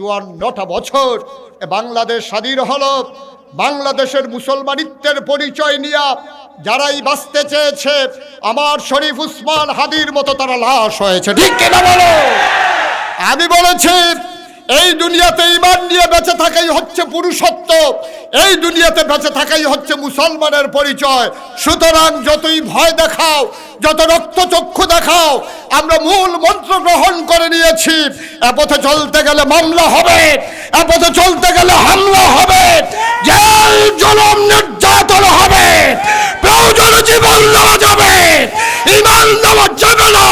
54টা বছর বাংলাদেশ স্বাধীন হলো। বাংলাদেশের মুসলমানিত্বের পরিচয় নিয়ে যারাই বাঁচতে চেয়েছে, আমার শরীফ উসমান হাদির মতো তারা লাশ হয়েছে। ঠিক কিনা বলো? আমি বলেছি এই দুনিয়াতে ঈমান নিয়ে বেঁচে থাকাই হচ্ছে পুরুষত্ব, এই দুনিয়াতে বেঁচে থাকাই হচ্ছে মুসলমানের পরিচয়। সুতরাং যতই ভয় দেখাও, যত রক্তচক্ষু দেখাও, আমরা মূল মন্ত্র গ্রহণ করে নিয়েছি। এ পথে চলতে গেলে মামলা হবে, এ পথে চলতে গেলে হামলা হবে, জেল জুলুম নির্যাতন হবে, প্রয়োজনে জীবন নেওয়া যাবে। ঈমান নেওয়া যাবে না।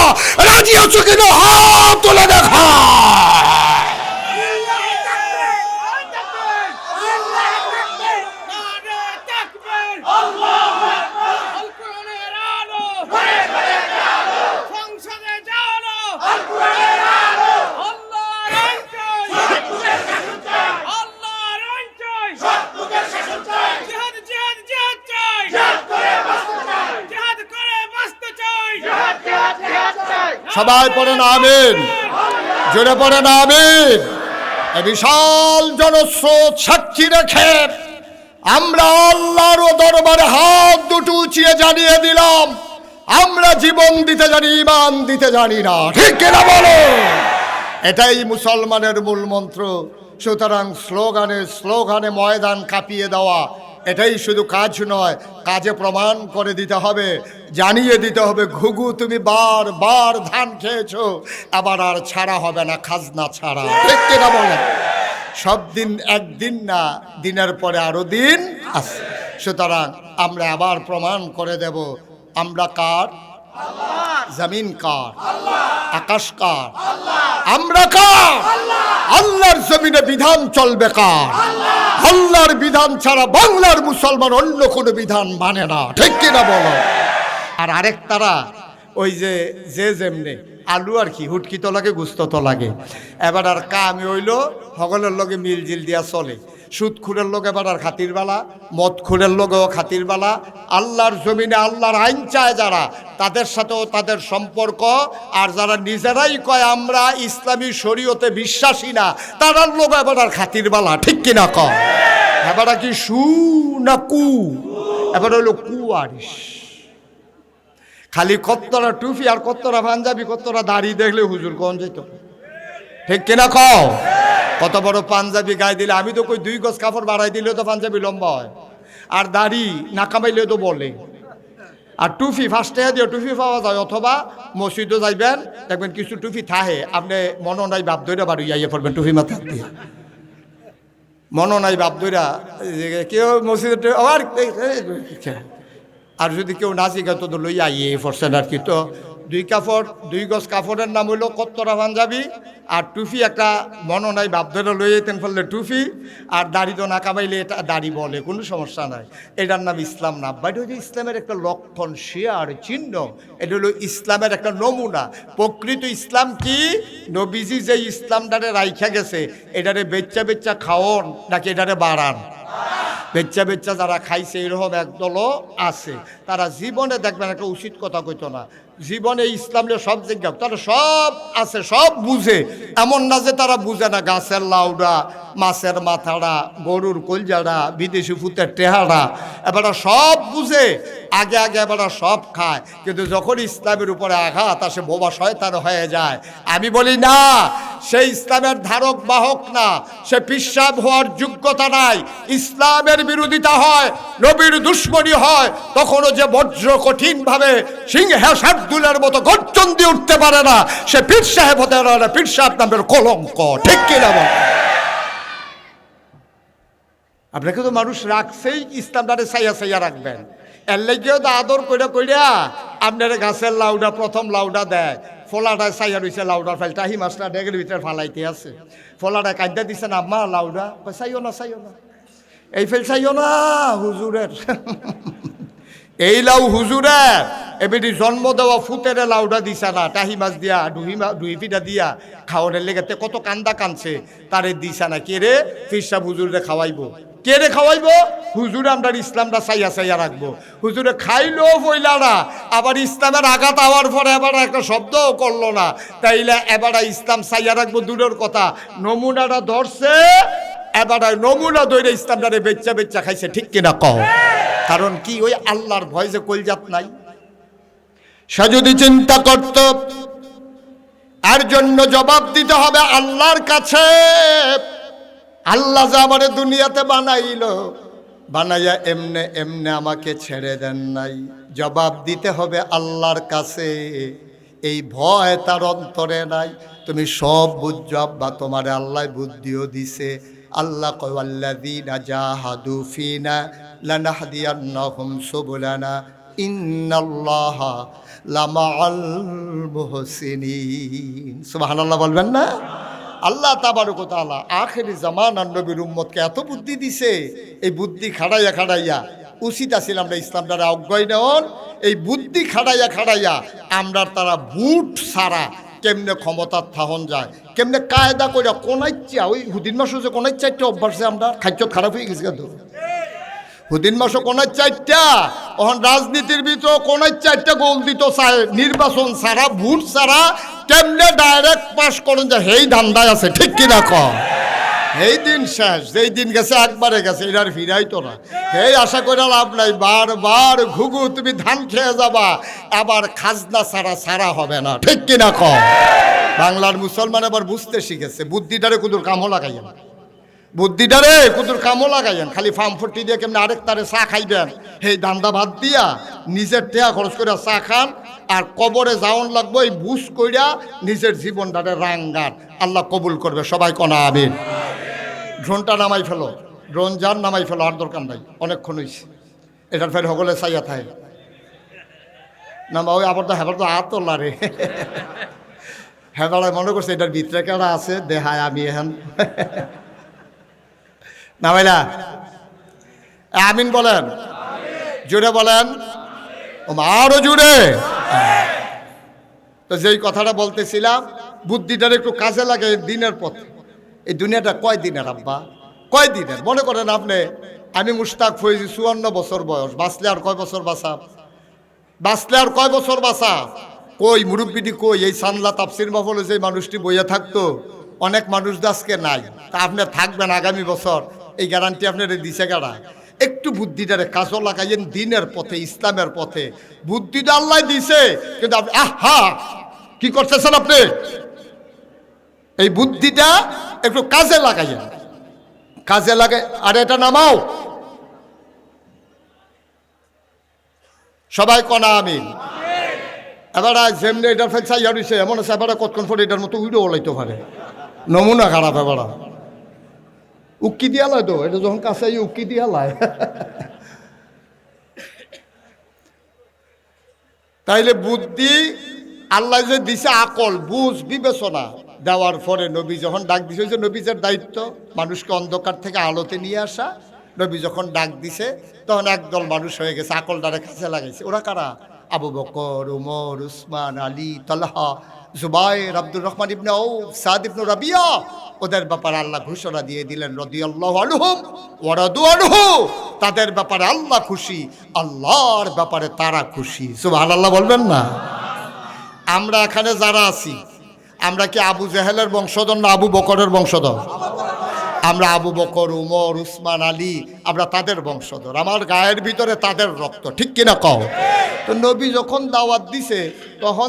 রাজি আছো কিনা হাত তুলে দেখা। সবাই পড়েন আমিন, জোরে পড়েন আমিন। এই বিশাল জনস্রোত সাক্ষী রেখে আমরা আল্লাহর দরবারে হাত দুটো উঁচিয়ে জানিয়ে দিলাম, আমরা জীবন দিতে জানি, ঈমান দিতে জানি না। ঠিক কিনা বলো? এটাই মুসলমানের মূল মন্ত্র। সুতরাং স্লোগানে স্লোগানে ময়দান কাঁপিয়ে দেওয়া এটাই শুধু কাজ নয়, কাজে প্রমাণ করে দিতে হবে, জানিয়ে দিতে হবে ঘুঘু তুমি বারবার ধান খেয়েছো, আবার আর ছাড়া হবে না, খাজনা ছাড়া। ঠিক কিনা বলে? সব দিন একদিন না, দিনের পরে আরো দিন আছে। সুতরাং আমরা আবার প্রমাণ করে দেব আমরা কার, জমিন কার, আকাশ কার, আমরা কার। আল্লাহর জমিনে বিধান চলবে কার? আল্লাহর বিধান ছাড়া বাংলার মুসলমান অন্য কোনো বিধান মানে না। ঠিক কিনা বলো? আর আরেক তারা ওই যে যেমনে আলু আর কি হুটকি তো লাগে, গুস্ত তো লাগে, এবার আর কামি হইল সকলের লগে মিলজিল দিয়া চলে। সুদ খুরের লোক এবার আর খাতির বালা, মদ খুরের লোকেও খাতির বালা। আল্লাহর জমিনে আল্লাহর আইন চায় যারা, তাদের সাথেও তাদের সম্পর্ক। আর যারা নিজেরাই কয় আমরা ইসলামী শরীয়তে বিশ্বাসী না, তারার লোক এবার আর খাতির বালা। ঠিক কিনা কয়? এবার কি সু না কু? এবার হইল কুয়ারিস। খালি কত্তরা টুপি আর কত্তরা পাঞ্জাবি, কত্তরা দাড়ি দেখলে হুজুর কোন যেত। ঠিক কিনা কও? কত বড় পাঞ্জাবি গায়ে দিলে, আমি তো কই 2 গজ কাপড় বাড়াই দিলেও তো পাঞ্জাবি লম্বা হয়, আর দাড়ি না কামাইলেও তো বলে। আর টুপি ফার্স্টে দিয়ে টুপি পাওয়া যায়, অথবা মসজিদও যাইবেন দেখবেন কিছু টুপি থাহে, আপনি মনো নাই বাপ ধরে বাড়ি ইয়ে পড়বেন টুপি মাথা দিয়ে, মনো নাই বাপ ধরা কেউ মসজিদে। আর যদি কেউ নাচি গাতো তো লইয়া ইয়ে পড়ছেন আর কি। তো 2 গজ কাপড়ের নাম হইল কত্তরা পাঞ্জাবি, আর টুপি একটা মনো নাই বাপ ধরে লই যেতেন ফেললে টুপি, আর দাড়ি তো না কামাইলে এটা দাড়ি বলে, কোনো সমস্যা নাই। এটার নাম ইসলাম না, বাট ওই যে ইসলামের একটা লক্ষণ, শেয়ার চিহ্ন। এটা হলো ইসলামের একটা নমুনা। প্রকৃত ইসলাম কি? নবীজি যে ইসলামটারে রাইখা গেছে, এটারে বেচ্চা বেচ্চা খাওন নাকি এটারে বাড়ান? বেচ্চা বেচ্চা যারা খাইছে এরকম একদলও আছে, তারা জীবনে দেখবেন একটা উচিত কথা কইতো না। জীবনে ইসলামে সব জায়গা তারা সব আছে, সব বুঝে। এমন না যে তারা বুঝে না। গাছের লাউডা, মাছের মাথাড়া, গরুর কলজাড়া, বিদেশি ফুতের টেহাড়া, এবারে সব বুঝে। আগে আগে এবারে সব খায়, কিন্তু যখন ইসলামের উপরে আঘাত আসে বোবা শয়তান হয়ে যায়। আমি বলি না, সে ইসলামের ধারক বাহক না, সে পিশাব হওয়ার যোগ্যতা নাই। ইসলামের বিরোধিতা হয়, নবীর দুশ্মনী হয়, তখনও যে বজ্র কঠিনভাবে সিংহে শার্দুলের মতো গর্জন দিয়ে উঠতে পারে না, সে পীর সাহেব হতে পারে না। পীর সাহেব নামের কলঙ্ক। ঠিক কিনা বল? আপনাকে তো মানুষ রাখছেই, ইসলামটারে সাইয়া সাইয়া রাখবেন। এর লাগেও তো আদর কইরা কইরা আপনার গাছের লাউডা প্রথম লাউডা দেয়, ফলাটায় সাইয়া রয়েছে লাউডার ফাইলটা হি মাছটা ডেগের ভিতরে ফালাইতে আছে। ফলাটায় কাঁদা দিছে না, আম্মা লাউডা, চাইও না চাইও না, এই ফেল চাইও না হুজুরের। এই লাউ হুজুরের, এবারে জন্ম দেওয়া ফুতেরে লাউডা দিছে না, টাহি মাছ দিয়া ডুহি পিঠা দিয়া খাওয়ানোর লেগে কত কান্দা কানছে, তারে দিছে না। কে রে? পীর সাহেব হুজুরে খাওয়াইবো। কে রে খাওয়াইবো? হুজুরে আমরা ইসলামটা চাইয়া চাইয়া রাখবো। হুজুরে খাইলো বইলা না, আবার ইসলামের আঘাত হওয়ার পরে এবার একটা শব্দও করলো না, তাইলে এবার ইসলাম চাইয়া রাখবো দূরের কথা, নমুনাটা ধরছে, এবার নমুনা ধরে ইসলামটারে বেচ্চা বেচ্চা খাইছে, ঠিক কিনা কও? কারণ কি, ওই আল্লাহর ভয় যে কলজাত নাই। সে যদি চিন্তা করত এর জন্য জবাব দিতে হবে আল্লাহর কাছে, আল্লাহ যে আমার দুনিয়াতে বানাইলো, বানাইয়া এমনে এমনে আমাকে ছেড়ে দেন নাই, জবাব দিতে হবে আল্লাহর কাছে। এই ভয় তার অন্তরে নাই। তুমি সব বুঝছো আব্বা, তোমার আল্লাহ বুদ্ধিও দিছে। আল্লাহ কয় আল্লাযীনা জাহাদু ফিনা লানাহদিয়ান্নাহুম সুবুলানা ইন্নাল্লাহা লামাআল মুহসিনিন। সুবহানাল্লাহ বলবেন না? আল্লাহ তাবারক ওয়া তাআলা আখিরি জামানার নবীর উম্মতকে এত বুদ্ধি দিছে, এই বুদ্ধি খাড়াইয়া খাড়াইয়া উচিত আছিল আমরা ইসলামটারে অজ্ঞায় নেওয়ার। এই বুদ্ধি খাড়াইয়া খাড়াইয়া আমরা তারা বুট সারা কেমনে ক্ষমতার থাহন যায়, কেমনে কায়দা করে কোনাইচ্ছা, ওই হুদিন মাসে যে কোনাইচ্ছা একটা অভ্যাসে আমরা খাদ্য খারাপ হয়ে গেছে কিন্তু হুদিন মাসে কোনার চারটা, ওখান রাজনীতির ভিতর কোনার চারটা গোল দিত চায়, নির্বাচন ছাড়া ভোট ছাড়া কেমনে ডাইরেক্ট পাস করেন যায়, সেই ধান্দায় আছে, ঠিক কিনা কম? এই দিন শেষ, যেই দিন গেছে একবারে গেছে, এটার ফিরাই তো না। এই আশা করে লাভ নাই, বারবার ঘুঘু তুমি ধান খেয়ে যাবা, আবার খাজনা ছাড়া ছাড়া হবে না, ঠিক কিনা কম? বাংলার মুসলমান আবার বুঝতে শিখেছে, বুদ্ধিটারে কুদুর কামও লাগাইয়া না, বুদ্ধিটারে কুদুর কামও লাগাইয়েন, খালি ফার্ম ফুটি দিয়ে কেমনি আরেক তারে চা খাইবেন, সেই দান্দা ভাত দিয়া নিজের টেয়া খরচ করে চা খান, আর কবরে যাওন লাগবো এই বুঝ কইরা নিজের জীবনটারে রাঙ্গান। আল্লাহ কবুল করবে, সবাই কনা আমিন। ড্রোনটা নামাই ফেলো, ড্রোন যার নামাই ফেলো, আর দরকার নাই, অনেকক্ষণ হয়েছে, এটার ফের সকলে চাইয়া থাকে নামা। ওই আবার তো হেবার তো আতলা রে, হেবাড়ায় মনে করছে এটার ভিতরে কেনা আছে, দেহায় আমি এখন না ভাই না, আমিন বলেন, জুড়ে বলেন, আরো জুড়ে। তো যেই কথাটা বলতেছিলাম, বুদ্ধিটার একটু কাজে লাগে দিনের পথে। এই দুনিয়াটা কয় দিনের আব্বা, কয় দিনের? মনে করেন আপনি, আমি মুশতাক ফৈজি, 54 বছর বয়স, বাঁচলে আর কয় বছর বাঁচা, বাঁচলে আর কয় বছর বাঁচা? কই মুরব্বিটি কই? এই সানলা তাফসির মাহফিলে যে মানুষটি বইয়া থাকতো, অনেক মানুষ আজকে নাই, তা আপনি থাকবেন আগামী বছর, এই গ্যারান্টি আপনার দিছে কারা? একটু বুদ্ধিটারে কাজও লাগাইয়েন দিনের পথে, ইসলামের পথে। বুদ্ধিটা আল্লাহ দিছে, কিন্তু আপনি আহা কি করতেছেন আপনি? এই বুদ্ধিটা একটু কাজে লাগাইয়েন, কাজে লাগে। আর এটা নামাও, সবাই কনা আমিন। এবার যেমনি এটার ফেল চাইয়া দিছে, এমন আছে এবার কতক্ষণ পরে এটার মতো উইডো ওলাইতে পারে, নমুনা খারাপ। এবার উক্কি দিয়া লয় তো, এটা যখন কাছে উক্কি দিয়া লয়। তাইলে বুদ্ধি আল্লাহ যে দিছে, আকল বুঝ বিবেচনা দেওয়ার পরে নবী যখন ডাক দিছে, যে নবীজের দায়িত্ব মানুষকে অন্ধকার থেকে আলোতে নিয়ে আসা। নবী যখন ডাক দিছে তখন একদল মানুষ হয়ে গেছে, আকলটারে কাছে লাগাইছে। ওরা কারা? আবু বকর, উমর, উসমান, আলী, তালহা, জুবাইর, আব্দুর রহমান ইবনে আউফ, সাদ ইবনে রাবিয়া। ওদের ব্যাপারে আল্লাহ ঘোষণা দিয়ে দিলেন, রাদিয়াল্লাহু আনহুম ওয়া রাদু আনহু। তাদের ব্যাপারে আল্লাহ খুশি, আল্লাহর ব্যাপারে তারা খুশি। সুবহানাল্লাহ বলবেন না? আমরা এখানে যারা আছি, আমরা কি আবু জেহেলের বংশধর না আবু বকরের বংশধর? আমরা আবু বকর, উমর, উসমান, আলী, আমরা তাদের বংশধর, আমার গায়ের ভিতরে তাদের রক্ত, ঠিক কিনা কও? তো নবী যখন দাওয়াত দিছে, তখন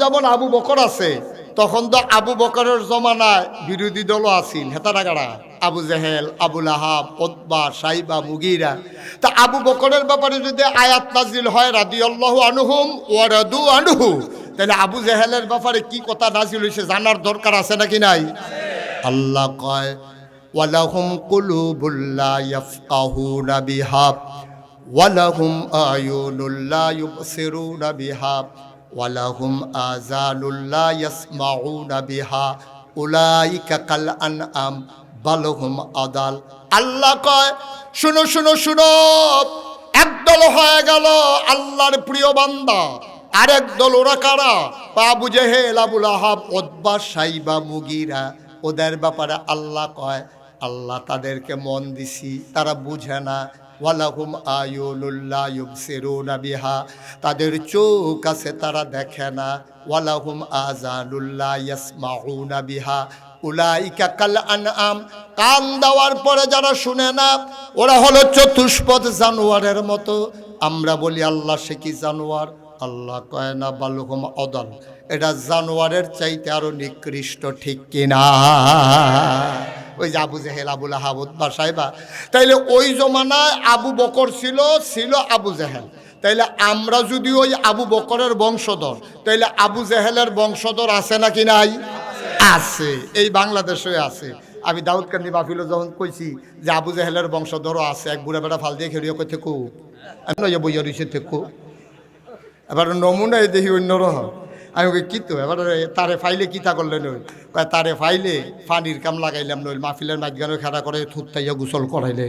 যেমন আবু বকর আছে, তখন তো আবু বকরের জমানায় বিরোধী দলও আছিল, হেতারা গাড়া, Abu Jahl, Abu Lahab, Utba, Shaiba, মুগীরা। তা আবু বকরের ব্যাপারে যদি আয়াত নাজিল হয় রাদিয়াল্লাহু আনহুম ওয়া রাদু আনহু, তাহলে আবু জেহেলের ব্যাপারে কি কথা নাজিল হয়েছে জানার দরকার আছে নাকি নাই? আল্লাহ কয়, ওয়ালাহুম কুলুবুল লা ইয়াফকাহুনা বিহা ওয়ালাহুম আয়ুনুল লা ইউবসিরুনা বিহা ওয়ালাহুম আযানুল লা ইয়াসমাউনা বিহা উলাইকা কাল আনআম বাল হুম আদাল। আল্লাহ কয়, শুনো শুনো শুনো, একদল হয়ে গেল আল্লাহর প্রিয় বান্দা, আরেক দল ওরা কারা? Abu Jahl, Abu Lahab, Utba, Shaiba, Mughira. ওদের ব্যাপারে আল্লাহ কয়, আল্লাহ তাদেরকে মন দিছি, তারা বুঝে না। ওয়ালাহুম আয়ুনুল্লাহ ইউবসিরুনা বিহা, তাদের চোখ আছে তারা দেখে না। ওয়ালাহুম আযানুল্লাহ ইয়াসমাউনা বিহা উলাইকা কাল আনআম, কান দেওয়ার পরে যারা শুনে না ওরা হলো চতুষ্পদ জানোয়ারের মতো। আমরা বলি আল্লাহ সে কি জানোয়ার? আল্লাহ কয় না, বালুহুম অদল, এটা জানোয়ারের চাইতে আরো নিকৃষ্ট, ঠিক কিনা? ওই যে আবু জেহেল, আবুল আহাব, উতবা, সাইবা, তাইলে ওই জমানায় আবু বকর ছিল আবু জেহেল। তাইলে আমরা যদি ওই আবু বকরের বংশধর, তাইলে আবু জেহেলের বংশধর আছে নাকি নাই? আছে, এই বাংলাদেশে আছে। আমি দাউদকান্দি মাহফিলে যখন কইছি যে আবু জেহেলের বংশধরও আছে, এক বুড়া বেড়া ফাল দিয়ে খেলিয়ে কই থেকো, আমি বইয়া রয়েছে থেকো। এবার নমুনায় দেখি অন্যরহ। আমি ওকে কি তো এবার তারে ফাইলে কিতা করলেন? ওই তারে ফাইলে পানির কাম লাগাইলাম, নইল মাহফিলের মাঝখানে খেলা করে থুতাইয়া গোসল করাইলে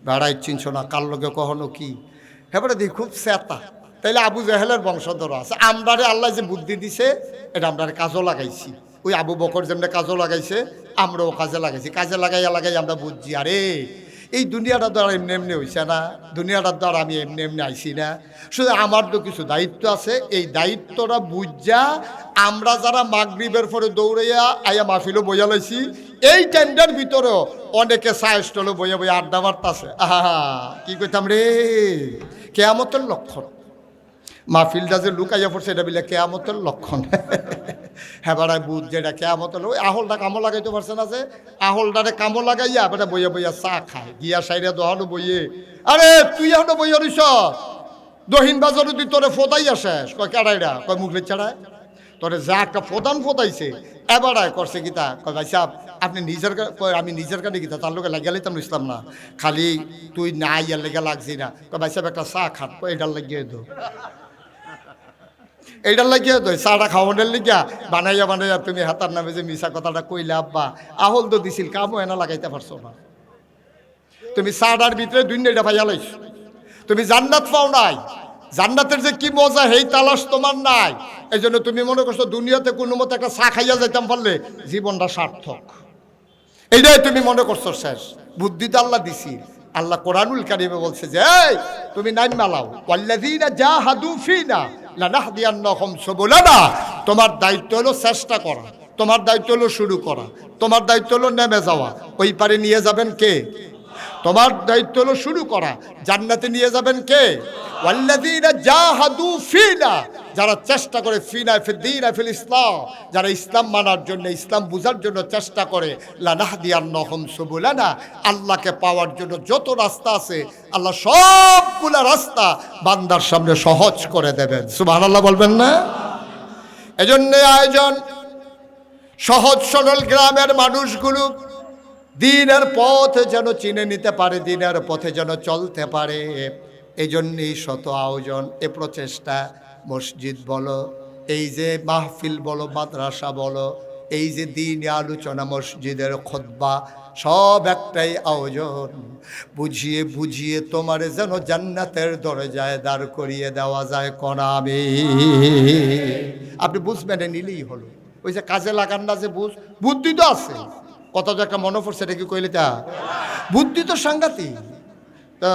বেড়াই চিনছ না কার লোকে কখনো কি। এবারে দেখি খুব চেতা। তাইলে আবু জেহেলের বংশধর আছে। আমরারে আল্লাহ যে বুদ্ধি দিছে এটা আমরা কাজও লাগাইছি। ওই আবু বকর যেমন কাজও লাগাইছে, আমরাও কাজে লাগাইছি। কাজে লাগাই আমরা বুঝছি আরে এই দুনিয়াটা তো আর এমনি এমনি হয়েছে না, দুনিয়াটার দ্বারা আমি এমনি এমনি আইসি না। শুধু আমার তো কিছু দায়িত্ব আছে, এই দায়িত্বটা বুঝা আমরা যারা মাগরিবের পরে দৌড়াইয়া আইয়া মাহফিলও বইয়া লাইছি, এই টাইমটার ভিতরেও অনেকে চা স্টলে বইয়া বইয়া আড্ডা মারতাছে। আহা কি কইতাম রে, কেয়ামতের লক্ষণ। মাহফিলটা যে লুকাইয়া পড়ছে এটা বলে কেয়ামতের লক্ষণ। হ্যাঁ বাড়ায় বুধ যেটা কেয়ামতের, ওই আহলটা কামো লাগাইতে পারছে না, যে আহলটারে কামো লাগাইয়া বেটা বইয়া বইয়া চা খায়, গিয়া সাইডে দহানো বইয়ে। আরে তুই এখনো বইয়া রইছ, দহিন বাজার তুই তোরে ফোদাইয়া শেষ। কয় কেড়াইরা? কয় মুখলে ছাড়ায় তোরে যা একটা ফোদান ফোদাইছে। এবারায় করছে গীতা, কয় ভাই সাহেব আপনি নিজের, আমি নিজের কানে গীতা তার লোকে লাগিয়ে লাইতাম ইসলাম না, খালি তুই না ইয়ার লেগে লাগছি না। কয় ভাই সাহেব একটা চা খান, এটার লাগিয়ে দো, এইটার লাগিয়ে তো চাটা খাওয়ানোর লিগা বানাইয়া তুমি হাতার নামে যে মিশা কথাটা কইলে আব্বা আহল তো দিছিল, কামও এনা লাগাইতে পারছো না। তুমি চাটার ভিতরে দুনিয়াটা ভাইয়া লাইছ, তুমি জান্নাত পাও নাই। জান্নাতের যে কি মজা হেই তালাশ তোমার নাই। এই জন্য তুমি মনে করছো দুনিয়াতে কোনো মতো একটা চা খাইয়া যাইতাম পারলে জীবনটা সার্থক, এইটাই তুমি মনে করছো শেষ। বুদ্ধি তো আল্লাহ দিছি। আল্লাহ কোরআনুল কারিমে বলছে যে এই তুমি নাইম মালাও, ওয়াল্লাযীনা জাহাদু ফিনা লানাহদিয়ান্নাহুম সুবুলানা। তোমার দায়িত্ব হলো চেষ্টা করা, তোমার দায়িত্ব হলো শুরু করা, তোমার দায়িত্ব হলো নেমে যাওয়া। ওই পারে নিয়ে যাবেন কে? তোমার দায়িত্ব হলো শুরু করা, জান্নাতে নিয়ে যাবেন কে? ওয়াল্লাযীনা জাহাদু ফিনা, যারা চেষ্টা করে, ফিনা ফিদ্দীনা ফিল ইসলাম, যারা ইসলাম মানার জন্য, ইসলাম বুঝার জন্য চেষ্টা করে, লানাহদিয়ান্নাহুম সুবুলানা, আল্লাহকে পাওয়ার জন্য যত রাস্তা আছে আল্লাহ সবগুলা রাস্তা বান্দার সামনে সহজ করে দেবেন। সুবহানাল্লাহ বলবেন না? এজন্য আয়োজন সহজ সরল গ্রামের মানুষগুলো দিনের পথ যেন চিনে নিতে পারে, দিনের পথে যেন চলতে পারে। এই জন্যই শত আয়োজন, এ প্রচেষ্টা। মসজিদ বলো, এই যে মাহফিল বলো, মাদ্রাসা বলো, এই যে দিনে আলোচনা, মসজিদের খুতবা, সব একটাই আয়োজন। বুঝিয়ে বুঝিয়ে তোমারে যেন জান্নাতের দরজায় দাঁড় করিয়ে দেওয়া যায়। কনামে আপনি বুঝবেন, নিলেই হলো। ওই যে কাজে লাগান না, যে বুদ্ধি তো আছে, কত যে একটা মনে পড়ছে, এটা কি কইলে তা বুদ্ধি তো সাংঘাতিক। তা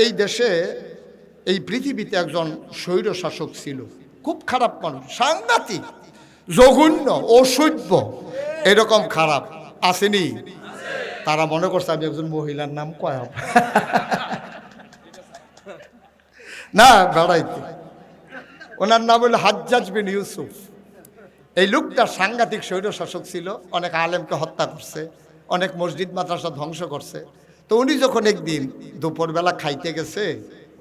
এই দেশে, এই পৃথিবীতে একজন স্বৈর শাসক ছিল, খুব খারাপ মানুষ, সাংঘাতিক, জঘন্য, অসভ্য, এরকম খারাপ আসেনি? তারা মনে করছে আমি একজন মহিলার নাম কয়া না বেড়াইতে। ওনার নাম হলো হাজ্জাজ বিন ইউসুফ। এই লোকটা সাংঘাতিক স্বৈর শাসক ছিল, অনেক আলেমকে হত্যা করছে, অনেক মসজিদ মাদ্রাসা ধ্বংস করছে। তো উনি যখন একদিন দুপুরবেলা খাইতে গেছে,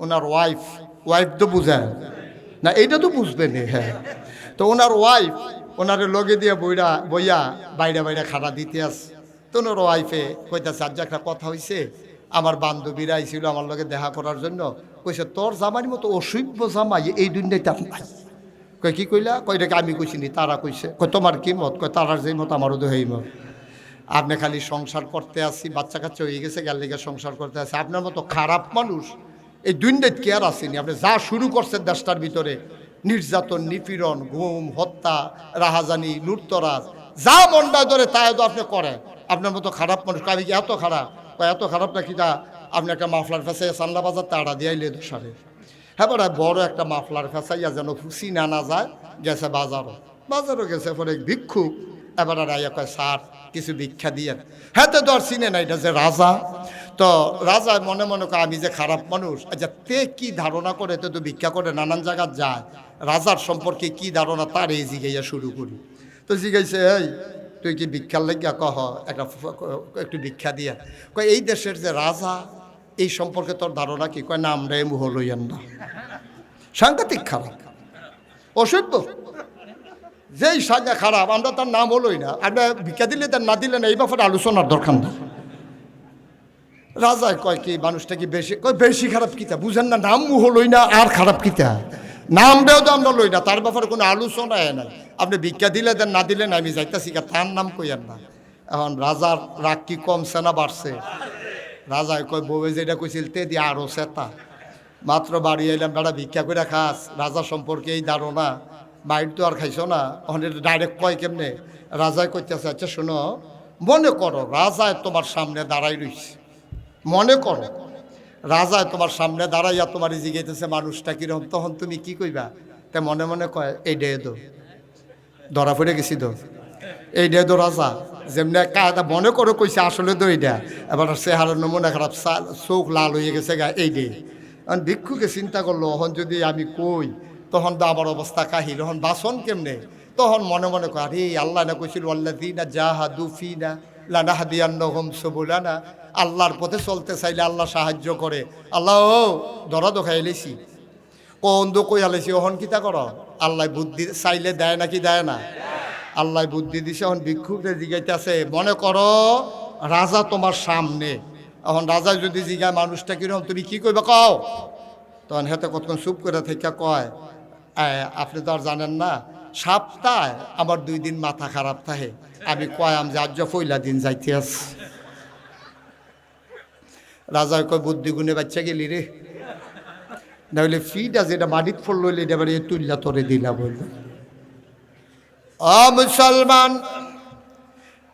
ওনার ওয়াইফ তো বুঝেন না, এইটা তো বুঝবেন। হ্যাঁ, তো ওনার ওয়াইফ ওনারে লগে দিয়ে বইয়া বাইরে বাইরে খানা দিতে আসে। তো ওনার ওয়াইফে কইতাছে, আজ একটা কথা হয়েছে, আমার বান্ধবীরা আইছিল আমার লগে দেখা করার জন্য, কইছে তোর জামাইর মতো অসভ্য জামাই এই দুনিয়াতে নাই। কই কি কইলা? কইটাকে আমি কইছিনি, তারা কইছে। কই তোমার কি মত? কই তারার যেই মত আমারও তো সেই মত। আপনি খালি সংসার করতে আসি, বাচ্চা কাচ্চা হয়ে গেছে, গেল লিগে সংসার করতে আসি। আপনার মতো খারাপ মানুষ এই দুনিয়াতে কে আর আসেনি। আপনি যা শুরু করছেন দেশটার ভিতরে, নির্যাতন, নিপীড়ন, গুম, হত্যা, রাহাজানি, লুটতরাজ, যা মনটা ধরে তাই তো আপনি করেন। আপনার মতো খারাপ মানুষ আমি কি এত খারাপ? এত খারাপ না কিটা আপনি একটা মাফলার ফেঁসে সান্না বাজার তাড়া দিয়াইলে দোষারে। হ্যাঁ বড় বড় একটা মাফলার ফেঁসাইয়া যেন খুশি না যায়, গেছে বাজারও গেছে পরে ভিক্ষুক এবার রাইয়া কয় স্যার কিছু ভিক্ষা দিয়েন। হ্যাঁ তো আর চিনে না এটা যে রাজা। তো রাজা মনে মনে কয় আমি যে খারাপ মানুষ, আচ্ছা তে কি ধারণা করে তো ভিক্ষা করে নানান জায়গায় যায়, রাজার সম্পর্কে কি ধারণা তার এই জিগাইয়া শুরু করি। তো জিগাইছে এই তুই কি ভিক্ষার লাগিয়া কহ একটু ভিক্ষা দিয়া। কয় এই দেশের যে রাজা এই সম্পর্কে তোর ধারণা কি? কয় নাম রে মুহ লইয়ান না। সাংঘাতিক খারাপ, অসভ্য, যেই সাঙ্গা খারাপ আমরা তার নাম হলোই না। আমরা ভিক্ষা দিলে তার না দিলে না এই ব্যাপারে আলোচনার দরকার না। রাজায় কয় কি মানুষটা কি বেশি? কয় বেশি খারাপ কিতা বুঝেন না, নাম মুহ লই না আর খারাপ কিতা, নামটাও তো আমরা লই না, তার ব্যাপারে কোনো আলোচনা নাই। আপনি ভিক্ষা দিলে দেন না দিলে না আমি যাইতাছি তার নাম কইয়ান না। এখন রাজার রাগ কি কমছে না বাড়ছে? রাজায় কয় বউ যেটা কইছিল তে দিয়ে আরো সেতা, মাত্র বাড়ি এলাম বেড়া ভিক্ষা করে খাস, রাজা সম্পর্কে এই ধারণা, বাইর তো আর খাইছো না। ওখানে ডাইরেক্ট কয় কেমনে? রাজায় কইতেছে আচ্ছা শোনো, মনে করো রাজায় তোমার সামনে দাঁড়াই রইছে, মনে করো রাজায় তোমার সামনে দাঁড়াইয়া তোমার জিগাইতেছে মানুষটা কিরকম, তখন তুমি কি কইবা? তা মনে মনে কয় এই ডে দো, ধরা পড়ে গেছি তো, এই ডে দো রাজা যেমনি কায়দা মনে করে কইছে আসলে তো এইটা। এবার চেহারার নমুনা খারাপ, চোখ লাল হয়ে গেছে গা এই ডে। এখন ভিক্ষুকে চিন্তা করলো এখন যদি আমি কই তখন তো আমার অবস্থা কাহিল, তখন বাসন কেমনে? তখন মনে মনে কয় আরে আল্লাহ না কইছিল আল্লাযীনা জাহাদু ফিনা লানাহদিয়ান্নাহুম সুবুলানা, আল্লাহর পথে চলতে চাইলে আল্লাহ সাহায্য করে। আল্লাহ ও ধরা তো খাইলেছি কোন দো কই আলেছি, ওহন কিতা করো? আল্লাহ বুদ্ধি চাইলে দেয় নাকি দেয় না? আল্লাহ বুদ্ধি দিছে। এখন ভিক্ষুকদের জিগাইতে আছে মনে করো রাজা তোমার সামনে, এখন রাজা যদি জিগায় মানুষটা কিরকম তুমি কি কইবা কও? তখন হেতে কতক্ষণ চুপ করে থেকে কয় আপনি তো আর জানেন না সপ্তাহে আমার 2 দিন মাথা খারাপ থাকে, আমি কয়াম যে আজ পয়লা দিন যাইতে আস। রাজার কয় বুদ্ধি গুণে বাচ্চা গেলি রে, নাহলে ফিটা যেটা মাটিত ফল লইলে এটা বাড়ি তুল্লা তরে দিলা বলল। মুসলমান,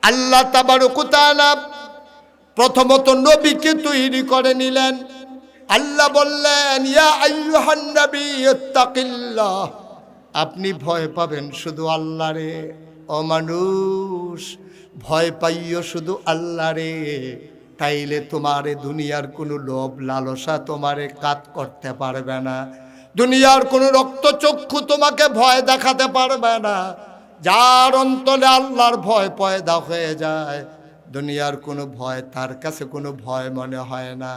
আল্লাহ তাবারক ওয়া তাআলা প্রথমত নবীকে তৈরি করে নিলেন। আল্লাহ বললেন ইয়া আইয়ুহান নবী ইত্তাকিল্লাহ, আপনি ভয় পাবেন শুধু আল্লাহরে। ও মানুষ ভয় পাইও শুধু আল্লাহরে, তাইলে তোমারে দুনিয়ার কোনো লোভ লালসা তোমারে কাত করতে পারবে না, দুনিয়ার কোনো রক্তচক্ষু তোমাকে ভয় দেখাতে পারবে না। যার অন্তরে আল্লাহর ভয় পয়দা হয়ে যায় দুনিয়ার কোনো ভয় তার কাছে কোনো ভয় মনে হয় না।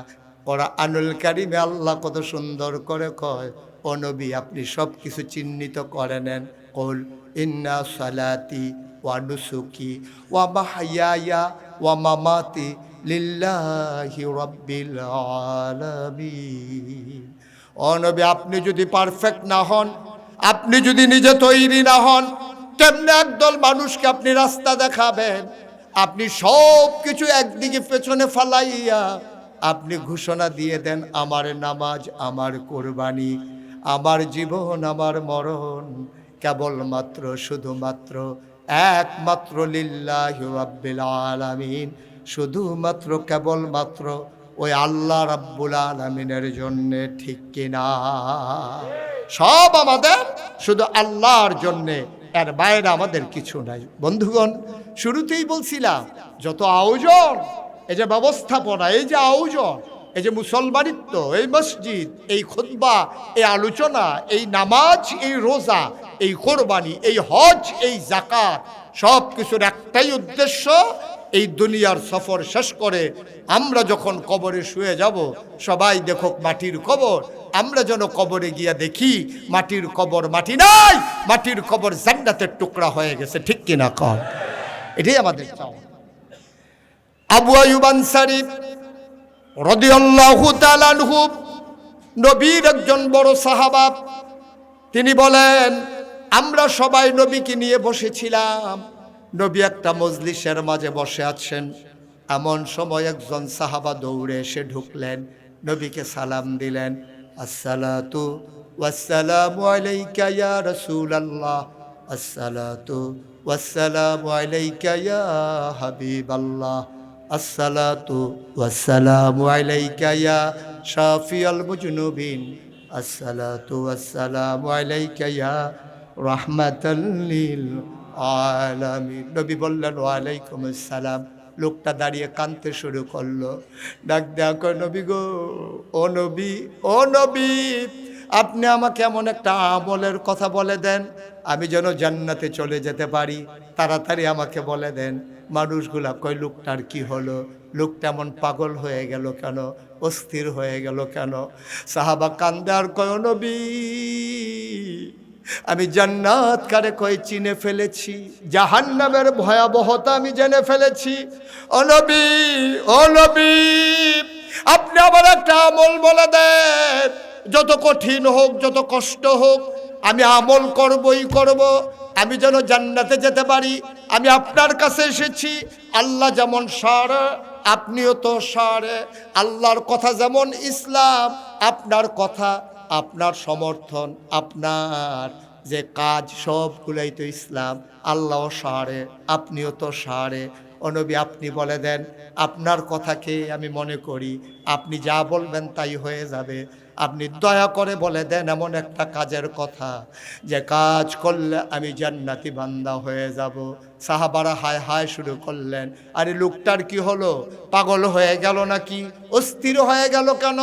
কোরআনুল কারীমে আল্লাহ কত সুন্দর করে কয় ও নবী আপনি সব কিছু চিহ্নিত করে নেন। কুল ইন্না সালাতি ওয়া নুসুকি ওয়া মাহইয়ায়া ওয়া মামাতি লিল্লাহি রাব্বিল আলামিন। ও নবী আপনি যদি পারফেক্ট না হন, আপনি যদি নিজে তৈরি না হন, তেমনি একদল মানুষকে আপনি রাস্তা দেখাবেন। আপনি সব কিছু একদিকে পেছনে ফালাইয়া আপনি ঘোষণা দিয়ে দেন আমার নামাজ, আমার কোরবানি, আমার জীবন, আমার মরণ কেবলমাত্র শুধুমাত্র একমাত্র লিল্লাহি রাব্বিল আলামিন, শুধুমাত্র কেবলমাত্র ওই আল্লাহ রাব্বুল আলামিনের জন্যে, ঠিক কিনা? সব আমাদের শুধু আল্লাহর জন্যে, এর বাইরে আমাদের কিছু নাই। বন্ধুগণ শুরুতেই বলছিলাম যত আয়োজন, এই যে ব্যবস্থাপনা, এই যে আয়োজন, এই যে মুসলমানিত্ব, এই মসজিদ, এই খুতবা, এই আলোচনা, এই নামাজ, এই রোজা, এই কোরবানি, এই হজ, এই যাকাত, সব কিছুর একটাই উদ্দেশ্য এই দুনিয়ার সফর শেষ করে আমরা যখন কবরে শুয়ে যাব, সবাই দেখুক মাটির কবর, আমরা যেন কবরে গিয়া দেখি মাটির কবর মাটি নাই, মাটির কবর জান্নাতের টুকরা হয়ে গেছে, ঠিক কিনা কর? এটাই আমাদের চাওয়া। আবু আইয়ুব আনসারী রাদিয়াল্লাহু তাআলা আনহু নবীর একজন বড় সাহাবা, তিনি বলেন আমরা সবাই নবীকে নিয়ে বসেছিলাম। নবী একটা মজলিসের মাঝে বসে আছেন, এমন সময় একজন সাহাবা দৌড়ে এসে ঢুকলেন, নবীকে সালাম দিলেন, আসসালাতু ওয়াসসালামু আলাইকা ইয়া রাসূলুল্লাহ। আসসালাতু ওয়াসসালামু আলাইকা ইয়া হাবিবাল্লাহ, আসসালাতু ওয়াসসালামু আলাইকা ইয়া শাফিয়াল মুজনুবিন, আসসালাতু ওয়াসসালামু আলাইকা ইয়া রাহমাতাল লিল আলামিন। নবী বললেন ওয়ালাইকুম আসসালাম। লোকটা দাঁড়িয়ে কাঁদতে শুরু করলো, ডাক দেয়া কয় নবী গো, ও নবী, ও নবী, আপনি আমাকে এমন একটা আমলের কথা বলে দেন আমি যেন জান্নাতে চলে যেতে পারি, তাড়াতাড়ি আমাকে বলে দেন। মানুষগুলা কয় লোকটার কি হলো, লোকটা এমন পাগল হয়ে গেল কেন, অস্থির হয়ে গেল কেন? সাহাবা কান্দে আর কয় নবী, আমি জান্নাত কারে কয় চিনে ফেলেছি, জাহান্নামের ভয়াবহতা আমি জেনে ফেলেছি। ও নবী, ও নবী, আপনি আবার একটা আমল বলে দেন, যত কঠিন হোক, যত কষ্ট হোক, আমি আমল করবই করব, আমি যেন জান্নাতে যেতে পারি। আমি আপনার কাছে এসেছি, আল্লাহ যেমন সারে আপনিও তো সারে, আল্লাহর কথা যেমন ইসলাম, আপনার কথা, আপনার সমর্থন, আপনার যে কাজ সবগুলাই তো ইসলাম, আল্লাহ সারে, আপনিও তো সারে। ও নবী, আপনি বলে দেন, আপনার কথাকে আমি মনে করি, আপনি যা বলবেন তাই হয়ে যাবে। আপনি দয়া করে বলে দেন এমন একটা কাজের কথা যে কাজ করলে আমি জান্নাতি বান্দা হয়ে যাব। সাহাবারা হায় হায় শুরু করলেন। আরে লোকটার কি হলো, পাগল হয়ে গেল নাকি, অস্থির হয়ে গেল কেন?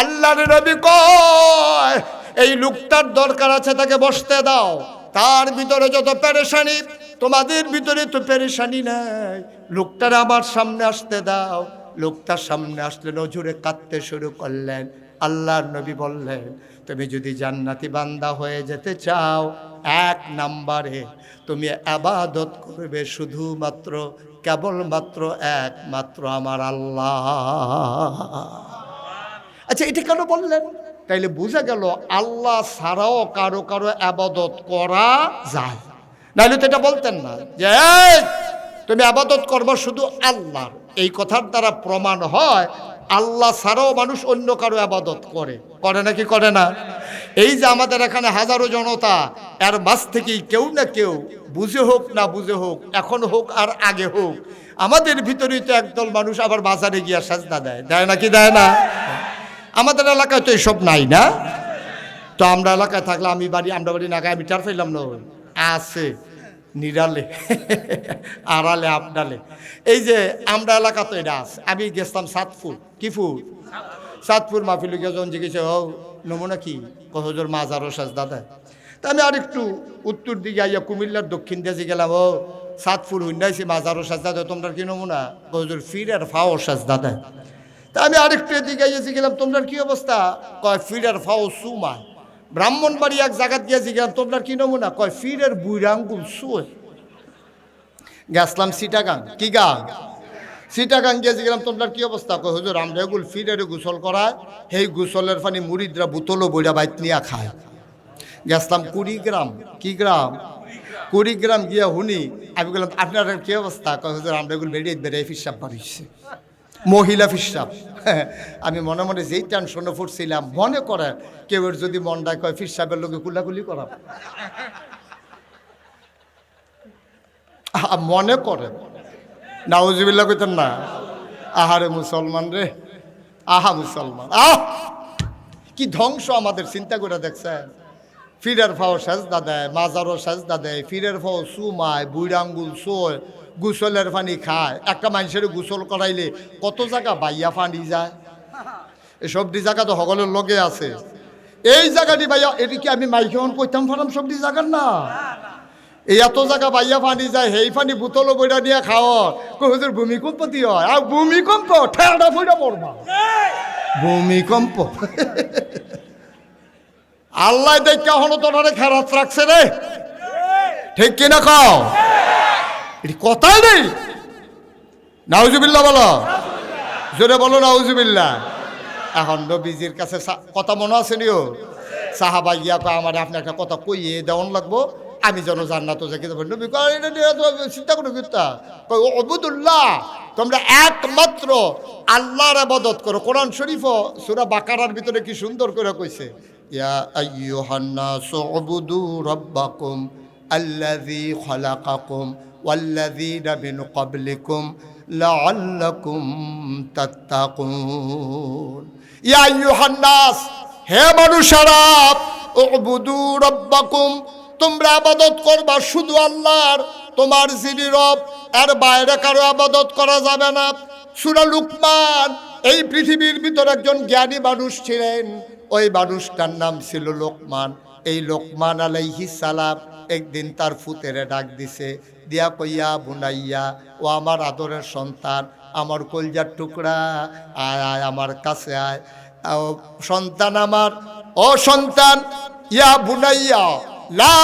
আল্লাহর নবী কয়, এই লোকটার দরকার আছে, তাকে বসতে দাও। তার ভিতরে যত পেরেশানি, তোমাদের ভিতরে তো পেরেশানি নাই, লোকটার আমার সামনে আসতে দাও। লোকটার সামনে আসলে নজরে কাঁদতে শুরু করলেন। আল্লাহর নবী বললেন, তুমি যদি জান্নাতি বান্দা হয়ে যেতে চাও, এক নাম্বারে তুমি ইবাদত করবে শুধুমাত্র, কেবলমাত্র, একমাত্র আমার আল্লাহ। আচ্ছা, এটা কেন বললেন? তাইলে বোঝা গেল আল্লাহ ছাড়াও কারো কারো ইবাদত করা যায়, নাহলে তো এটা বলতেন না যে তুমি ইবাদত করবে শুধু আল্লাহর। এই কথার দ্বারা প্রমাণ হয় আল্লাহ ছাড়াও মানুষ অন্য কারো ইবাদত করে, করে নাকি করে না? এই যে আমাদের এখানে হাজারো জনতা, এর মাঝ থেকেই কেউ না কেউ, বুঝে হোক না বুঝে হোক, এখন হোক আর আগে হোক, আমাদের ভিতরেই তো একদল মানুষ আবার বাজারে গিয়া সাজদা দেয়, দেয় নাকি দেয় না? আমাদের এলাকায় তো এসব নাই না? তো আমরা এলাকায় থাকলে আমরা বাড়ি নাগায় আমি টার ফেললাম না, আছে নিরালে আড়ালে আপনালে। এই যে আমরা এলাকা তো এটা আছে। আমি গেছিলাম সাতপুর, কি ফুর, সাতপুর মাহফিল গিয়ে যখন জিজ্ঞেস ও নমুনা কি, কহজোর মাজারও সাজদা দেয়। তা আমি আরেকটু উত্তর দিকে আইয়া কুমিল্লার দক্ষিণ দেশে গেলাম, ও সাতপুর হুন্ডাইছি মাজারও সাজদা দেয়, তোমরা কি নমুনা, কহজোর ফির আর ফাও সাজদা দেয়। তা আমি আরেকটু এদিকে আইয়াছি গেলাম, তোমরা কি অবস্থা, কয় ফির আর ফাও সুমায়। ব্রাহ্মণবাড়ি এক জায়গাত গিয়েছি গেলাম, তোমরা কি নমুনা, কয় ফিরের বুড়াঙ্গুল শুয়ে। গেছলাম সিটাগাং, কি গাং, সিটাগাং গিয়েছি গেলাম, তোমরা কি অবস্থা, কয় হুজুর আমরা এগুলো ফিরের গোসল করায়, সেই গোসলের পানি মুরিদরা বোতলও বইরা বাইত নিয়ে খায়। গেছলাম কুড়িগ্রাম, কি গ্রাম, কুড়িগ্রাম গিয়া শুনি, আমি বললাম আপনার কি অবস্থা, কয় হুজুর আমরা এগুলো বেরিয়ে বেরিয়ে ফিসাব বাড়িছে, মহিলা ফিসাব। আমি মনে মনে যেই টেনশনে পড়ছিলাম, মনে করে কেউ যদি মনটা কয় ফিসাবের লোকে কুলাকুলি করা, মনে করে নাউজুবিল্লাহ কইতেন না। আহারে মুসলমান রে, আহা মুসলমান, কি ধ্বংস আমাদের, চিন্তা করে দেখছেন? ফিরের ফাও সাজদা দেয়, মাজারও সাজদা দেয়, ফিরের ফাও সুমায়, বুড়া আঙ্গুল সোয়, গোসলের পানি খায়। একটা মানুষের গোসল করাইলে কত জায়গা বাইয়া পানি যায়, এসবটি জায়গা তো সকলের লগে আছে। এই জায়গাটি বাইয়া, এটি কি আমি মাইকেমন কইতাম পারাম সবটি জায়গার না, এই এত জায়গা বাইয়া পানি যায়, সেই পানি বোতলও বইটা নিয়ে খাওয়া, হুজুর ভূমিকম্প দিয়ে হয়, আর ভূমিকম্প ঠেলা বইটা পড়বা, ভূমিকম্প। আল্লাহ দেখা হলো তোরে খারাপ রাখছে রে, ঠিক কিনা খাও, এটি কথাই নেই। নাউজুবিল্লাহ বলো, জোরে বলো নাউজুবিল্লাহ। এখন নবীজির কাছে কথা মনে আছে নিও, সাহাবা গিয়া কয় আমার আপনি একটা কথা কইয়ে দেওয়ান লাগবো, আমি যেন জান্নাত যাকে নবী কয় চিন্তা করো কিতা, কয় উবুদুল্লাহ, তোমরা একমাত্র আল্লাহর ইবাদত করো। কোরআন শরীফ সূরা বাকারার ভিতরে কি সুন্দর করে কইছে, ইয়া আইয়ুহান নাসু উবুদু রাব্বাকুম আল্লাযী খালাকাকুম ওয়াল্লাযীনা মিন ক্বাবলিকুম লাআল্লাকুম তাত্তাকুন। ইয়া আইয়ুহান নাস, হে মানুষেরা, উবুদু রাব্বাকুম, তোমরা ইবাদত করবা শুধু আল্লাহর, তোমার যিনি রব, এর বাইরে কারো ইবাদত করা যাবে না। সূরা লুকমান, এই পৃথিবীর ভিতর একজন জ্ঞানী মানুষ ছিলেন, ওই মানুষটার নাম ছিল লোকমান। এই লোকমান আলাইহিস সালাম একদিন তার ফুতেরে ডাক দিছে, দিয়া কইয়া বুনাইয়া, ও আমার আদরের সন্তান, আমার কলজার টুকরা, আয় আয় আমার কাছে আয়। ও সন্তান আমার, ও সন্তান, ইয়া বুনাইয়া লা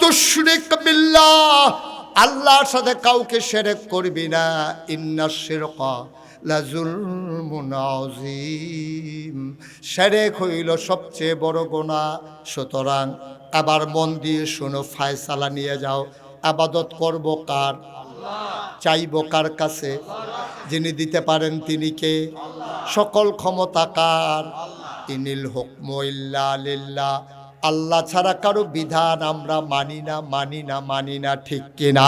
তুশরিক বিল্লাহ, আল্লাহর সাথে কাউকে শিরক করবি না, ইন্নাশ শিরকা লাযুলমুন আযীম, শিরক হইল সবচেয়ে বড় গুনাহ। সুতরাং আবার মন দিয়ে শোনো, ফয়সালা নিয়ে যাও, ইবাদত করব কার? চাইব কার কাছে? যিনি দিতে পারেন তিনি কে? সকল ক্ষমতা কার? ইনিল হুকমু ইল্লা লিল্লাহ, আল্লাহ ছাড়া কারো বিধান আমরা মানি না, মানি না, মানি না, ঠিক কিনা?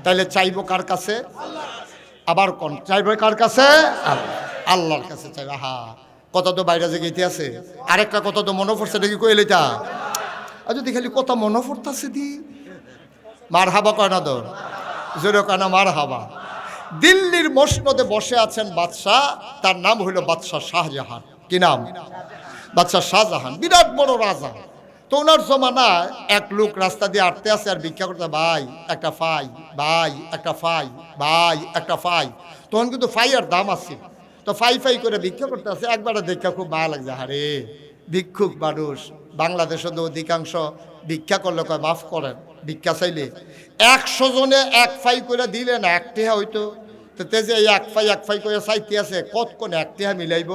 তাহলে চাইব কার কাছে? আবার কোন চাইব কার কাছে? আল্লাহর কাছে চাইব। হা, কথা তো বাইরে যে গেতে আছে, আরেকটা কথা তো মনে পড়ছে, দেখি কইলে তা যদি খালি কথা মনে পড়তেছে দি মার হাবা কয় না, দর জোরে কয় না মার হাবা। দিল্লির মসনদে বসে আছেন বাদশাহ, তার নাম হইল বাদশাহ শাহজাহান। কি নাম? বাদশাহ শাহজাহান, বিরাট বড় রাজা। তো ওনার জমানায় এক লোক রাস্তা দিয়ে আটতে আছে আর ভিক্ষা করতে, ভাই একটা ফাই, ভাই একটা ফাই, ভাই একটা ফাই। তখন কিন্তু ফাইয়ের দাম আছে, তো ফাই ফাই করে ভিক্ষা করতে আছে। একবারে দেখা খুব ভালো লাগছে, আরে ভিক্ষুক মানুষ। বাংলাদেশে তো অধিকাংশ ভিক্ষা করলে কয় মাফ করেন, ভিক্ষা চাইলে 100 জনে এক ফাই করে দিলে না এক টেহা হইতো, তো তে যে এক ফাই করে চাইতে আছে, কত কোন এক টেহা মিলাইব?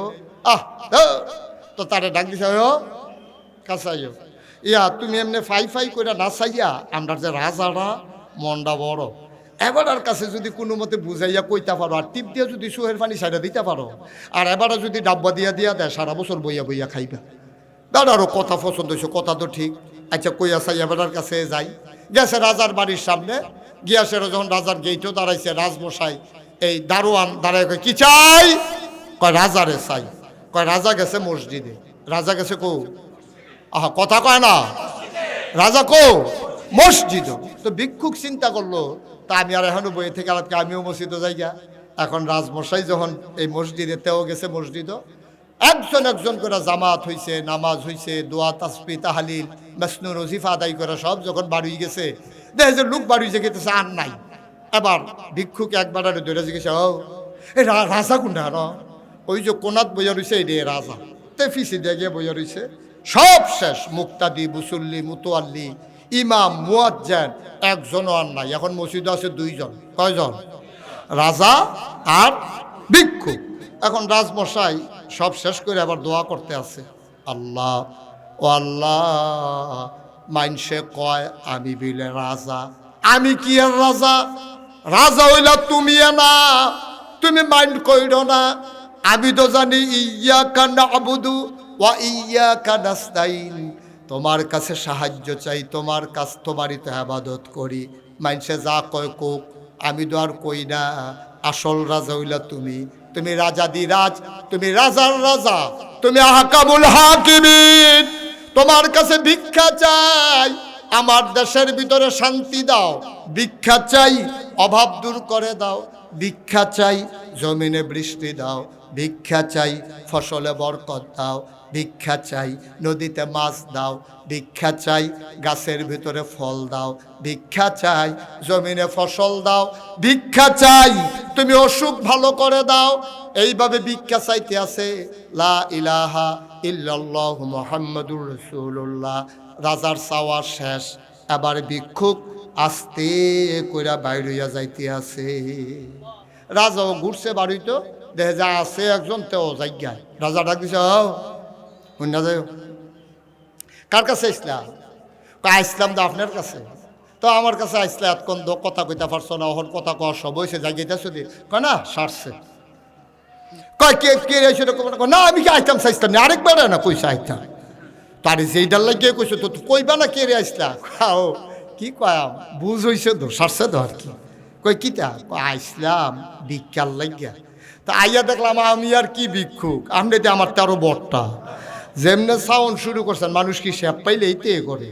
তো তারে ডাক দিছে, কাছাইও ইয়া তুমি এমনি ফাই ফাই করে না চাইয়া, আমরা যে রাজারা মনটা বড়, এবারের কাছে যদি কোনো মতে বুঝাইয়া কইতে পারো, আর টিপ দিয়ে যদি সুহের পানি সাইডা দিতে পারো, আর এবারে যদি ডাব্বা দিয়া দেয়, সারা বছর বইয়া বইয়া খাইবা। দাদারও কথা পছন্দ হয়েছে, কথা তো ঠিক। আচ্ছা কইয়া চাই, এবারের কাছে যাই। গেছে রাজার বাড়ির সামনে, গিয়া সেরা যখন রাজার গেইটও দাঁড়াইছে, রাজমশাই এই দারোয়ান দাঁড়ায় কয়, কি চাই? কয় রাজারে চাই। কয় রাজা গেছে মসজিদে। রাজা গেছে কো? আহা, কথা কয় না, রাজা কো? মসজিদ। তো ভিক্ষুক চিন্তা করলো, তা আমি আর এখনো বইয়ে থেকে আলাদা, আমিও মসজিদে যাই গা। এখন রাজমশাই যখন এই মসজিদে, তেও গেছে মসজিদও, একজন একজন করে জামাত হইছে, নামাজ হইছে, দোয়া তাসবিহ তাহলিল মাসনুন ওজিফা আদায় করে সব যখন বাড়ি গেছে, দেখে যে লোক বাড়ি গেতেছে আর নাই। এবার ভিক্ষুক একবার ধরে জিজ্ঞেসে, ও এই রাজা কোনটা? ওই যে কোনাত বইয়া রয়েছে, এই রে রাজা। তে ফিসি দিয়ে গিয়ে বইয়া রয়েছে, সব শেষ। মুক্তাদি, মুসল্লি, মুতোয়াল্লি, ইমাম, মুয়াজ্জিন একজনও আর নাই। এখন মসজিদে আছে 2 জন। কয়জন? রাজা আর ভিক্ষুক। এখন রাজমশাই সব শেষ করে আবার দোয়া করতে আছে, আল্লাহ ও আল্লাহ, মাইনসে কয় আমি বিলে রাজা, আমি কি আর রাজা? রাজা হইলা তুমি না, তুমি মাইন্ড কইরো না। আমি তো জানি ইয়াকা নাবুদু ওয়া ইয়াকা নাস্তাইন, তোমার কাছে সাহায্য চাই, তোমার কাছ তোমারই তো ইবাদত করি। মাইনসে যা কয় কোক, আমি তো আর কই না। আসল রাজা হইলা তুমি, তুমি রাজাদিরাজ, তুমি রাজার রাজা, তুমি আহকামুল হাকিমিন। তোমার কাছে ভিক্ষা চাই, আমার দেশের ভিতরে শান্তি দাও। ভিক্ষা চাই, অভাব দূর করে দাও। ভিক্ষা চাই, জমিনে বৃষ্টি দাও। ভিক্ষা চাই, ফসলে বরকত দাও। ভিক্ষা চাই, নদীতে মাছ দাও। ভিক্ষা চাই, গাছের ভিতরে ফল দাও। ভিক্ষা চাই, জমিনে ফসল দাও। ভিক্ষা চাই, তুমি অসুখ ভালো করে দাও। এইভাবে ভিক্ষা চাইতে আছে। লা ইলাহা ইল্লাল্লাহ মুহাম্মাদুর রাসূলুল্লাহ। রাজার চাওয়া শেষ, এবার ভিক্ষুক আস্তে কইরা বাইরে যাইতে আছে। রাজাও ঘুরছে বাড়িতে, দেখে যা আছে একজন, তেও জায়গায়। রাজা ডাক দিছে, না যাই, কার কাছে আসলাম? আসলাম তো আপনার কাছে। তো আমার কাছে আসলে এতক্ষণ কথা কইতে পারছো না, ওর কথা কওয়ার সব হয়েছে, জায়গাটা শুধু কয় না সারছে। কয় কে কে এসে না, আমি কি আইতাম চাইতাম না, আরেকবার না কইসা আইতাম। তার যেইটার লাগিয়ে কইছো তো কইবা না কে রে আসলা খাও কি কয়াম বুঝ হইছে তো সারছে তো আর কি কই কিতা আইসলাম ভিক্ষার লাগিয়া তা আইয়া দেখলাম আমি আর কি ভিক্ষুক আপনি তো আমার তারও বটটা যেমনে সাউন্ড শুরু করছেন মানুষ কি স্যাপ পাইলেই তে করে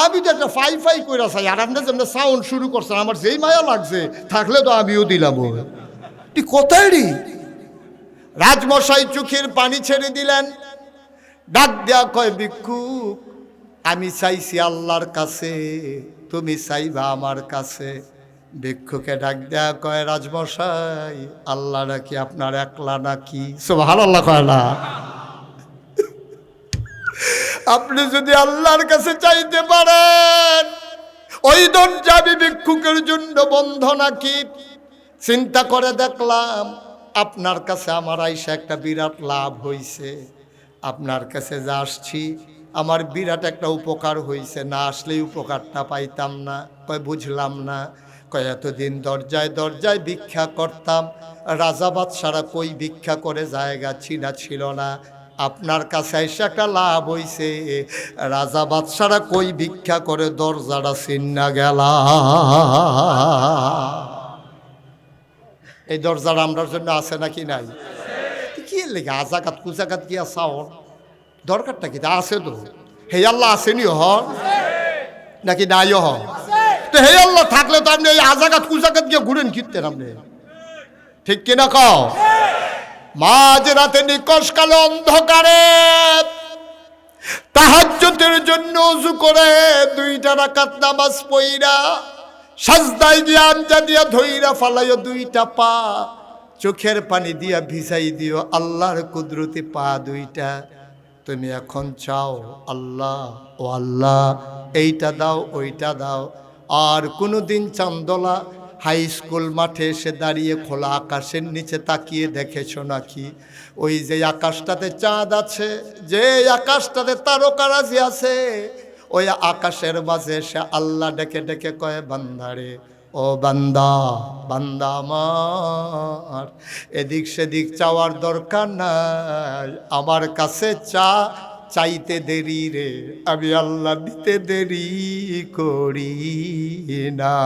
আমি তো একটা ফাই ফাই করে চাই আর আপনি যেমন সাউন্ড শুরু করছেন আমার যেই মায়া লাগছে থাকলে তো আমিও দিলাম তুই কোথায় রে রাজমশাই চোখের পানি ছেড়ে দিলেন ডাক দেয়া কয় ভিক্ষুক আমি চাইছি আল্লাহর কাছে তুমি চাইবা আমার কাছে ভিক্ষুকে ডাক দেয়া কয় রাজমশাই আল্লাহ নাকি আপনার একলা নাকি সুবহানাল্লাহ কয় না আপনি যদি আল্লাহর কাছে চাইতে পারেন ওই দরজা ভিক্ষুকের জন্য বন্ধ নাকি চিন্তা করে দেখলাম আপনার কাছে আমার আইসা একটা বিরাট লাভ হইছে আপনার কাছে যা আসছি আমার বিরাট একটা উপকার হইছে না আসলেই উপকারটা পাইতাম না কয় বুঝলাম না কয় এতদিন দরজায় দরজায় ভিক্ষা করতাম রাজা বাদশারা কই ভিক্ষা করে জায়গা চিনা ছিল না আপনার কাছে এসে একটা লাভ হইছে রাজা বাদশারা কই ভিক্ষা করে দরজাটা চিন্না গেলা এই দরজাটা আমরার জন্য আছে নাকি নাই কি লেগে আজাকাত কুজাকাত কি আসাও দরকারটা কি আছে তো হে আল্লাহ আসেনি হন নাকি নাইও হন তো হে আল্লাহ থাকলে তো আপনি এই আজাকাত কুজাকাত গিয়ে ঘুরেন কিনতেন আপনি ঠিক কিনা কও মাঝ রাতে নিকশ কালো অন্ধকারে তাহাজ্জুদের জন্য ওযু করে 2টা রাকাত নামাজ পড়িরা সাজদায় গিয়া আঞ্জা দিয়া ধইরা ফালাইও 2টা পা চোখের পানি দিয়া ভিজাই দিও আল্লাহর কুদরতি পা 2টা তুমি এখন চাও আল্লাহ ও আল্লাহ এইটা দাও ওইটা দাও আর কোনোদিন চান্দলা হাই স্কুল মাঠে এসে দাঁড়িয়ে খোলা আকাশের নিচে তাকিয়ে দেখেছো নাকি ওই যে আকাশটাতে চাঁদ আছে যে আকাশটাতে তারকারাজি আছে ওই আকাশের মাঝে এসে আল্লাহ ডেকে ডেকে কয় বান্দারে ও বান্দা বান্দা আমার এদিক সেদিক চাওয়ার দরকার নাই আমার কাছে চাইতে দেরি রে আমি আল্লাহ দিতে দেরি করি না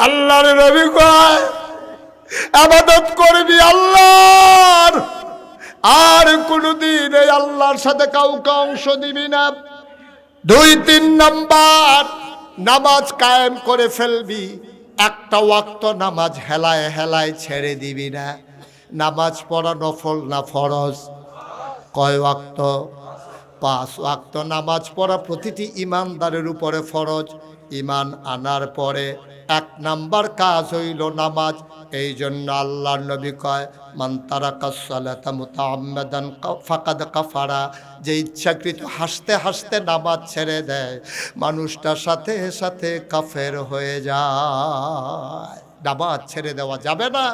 আল্লাহর নবী কয় ইবাদত করবি আল্লাহর আর কোনদিন এই আল্লাহর সাথে কাউকে অংশ দিবি না 2-3 নাম্বার নামাজ কায়েম করে ফেলবি একটা ওয়াক্ত নামাজ হেলায় হেলায় ছেড়ে দিবি না নামাজ পড়া নফল না ফরজ কয় ওয়াক্ত 5 ওয়াক্ত নামাজ পড়া প্রতিটি ইমানদারের উপরে ফরজ ইমান আনার পরে 1 নাম্বার কাজ হইল নামাজ এই জন্য আল্লাহর নবী কয় মান তারাকাস সালাতা মুতাআম্মাদান ফাকাদ কাফারা যে ইচ্ছাকৃত হাসতে হাসতে নামাজ ছেড়ে দেয় মানুষটার সাথে সাথে কাফের হয়ে যায় নামাজ ছেড়ে দেওয়া যাবে না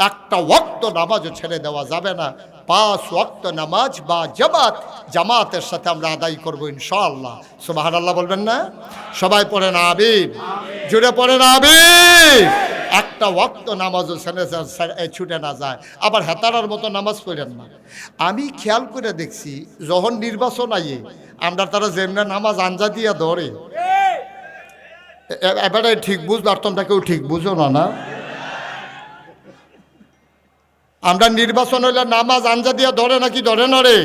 একটা ওয়াক্ত নামাজও ছেড়ে দেওয়া যাবে না 5 ওয়াক্ত নামাজ বা জামাতের সাথে আমরা আদায় করব ইনশাআল্লাহ সুবহানাল্লাহ বলবেন না সবাই পড়েন আমিন জোরে পড়েন আমিন একটা ওয়াক্ত নামাজও ছুটে না যায় আবার হেতারার মতো নামাজ পড়েন না আমি খেয়াল করে দেখছি যখন নির্বাচন আইয়ে আমরা তারা যেমন নামাজ আঞ্জা দিয়া ধরে এবারে ঠিক বুঝলো আর তোমরা কেউ ঠিক বুঝো না আমরা নির্বাচন হইলে নামাজ আঞ্জা দিয়া ধরে নাকি ধরে না রে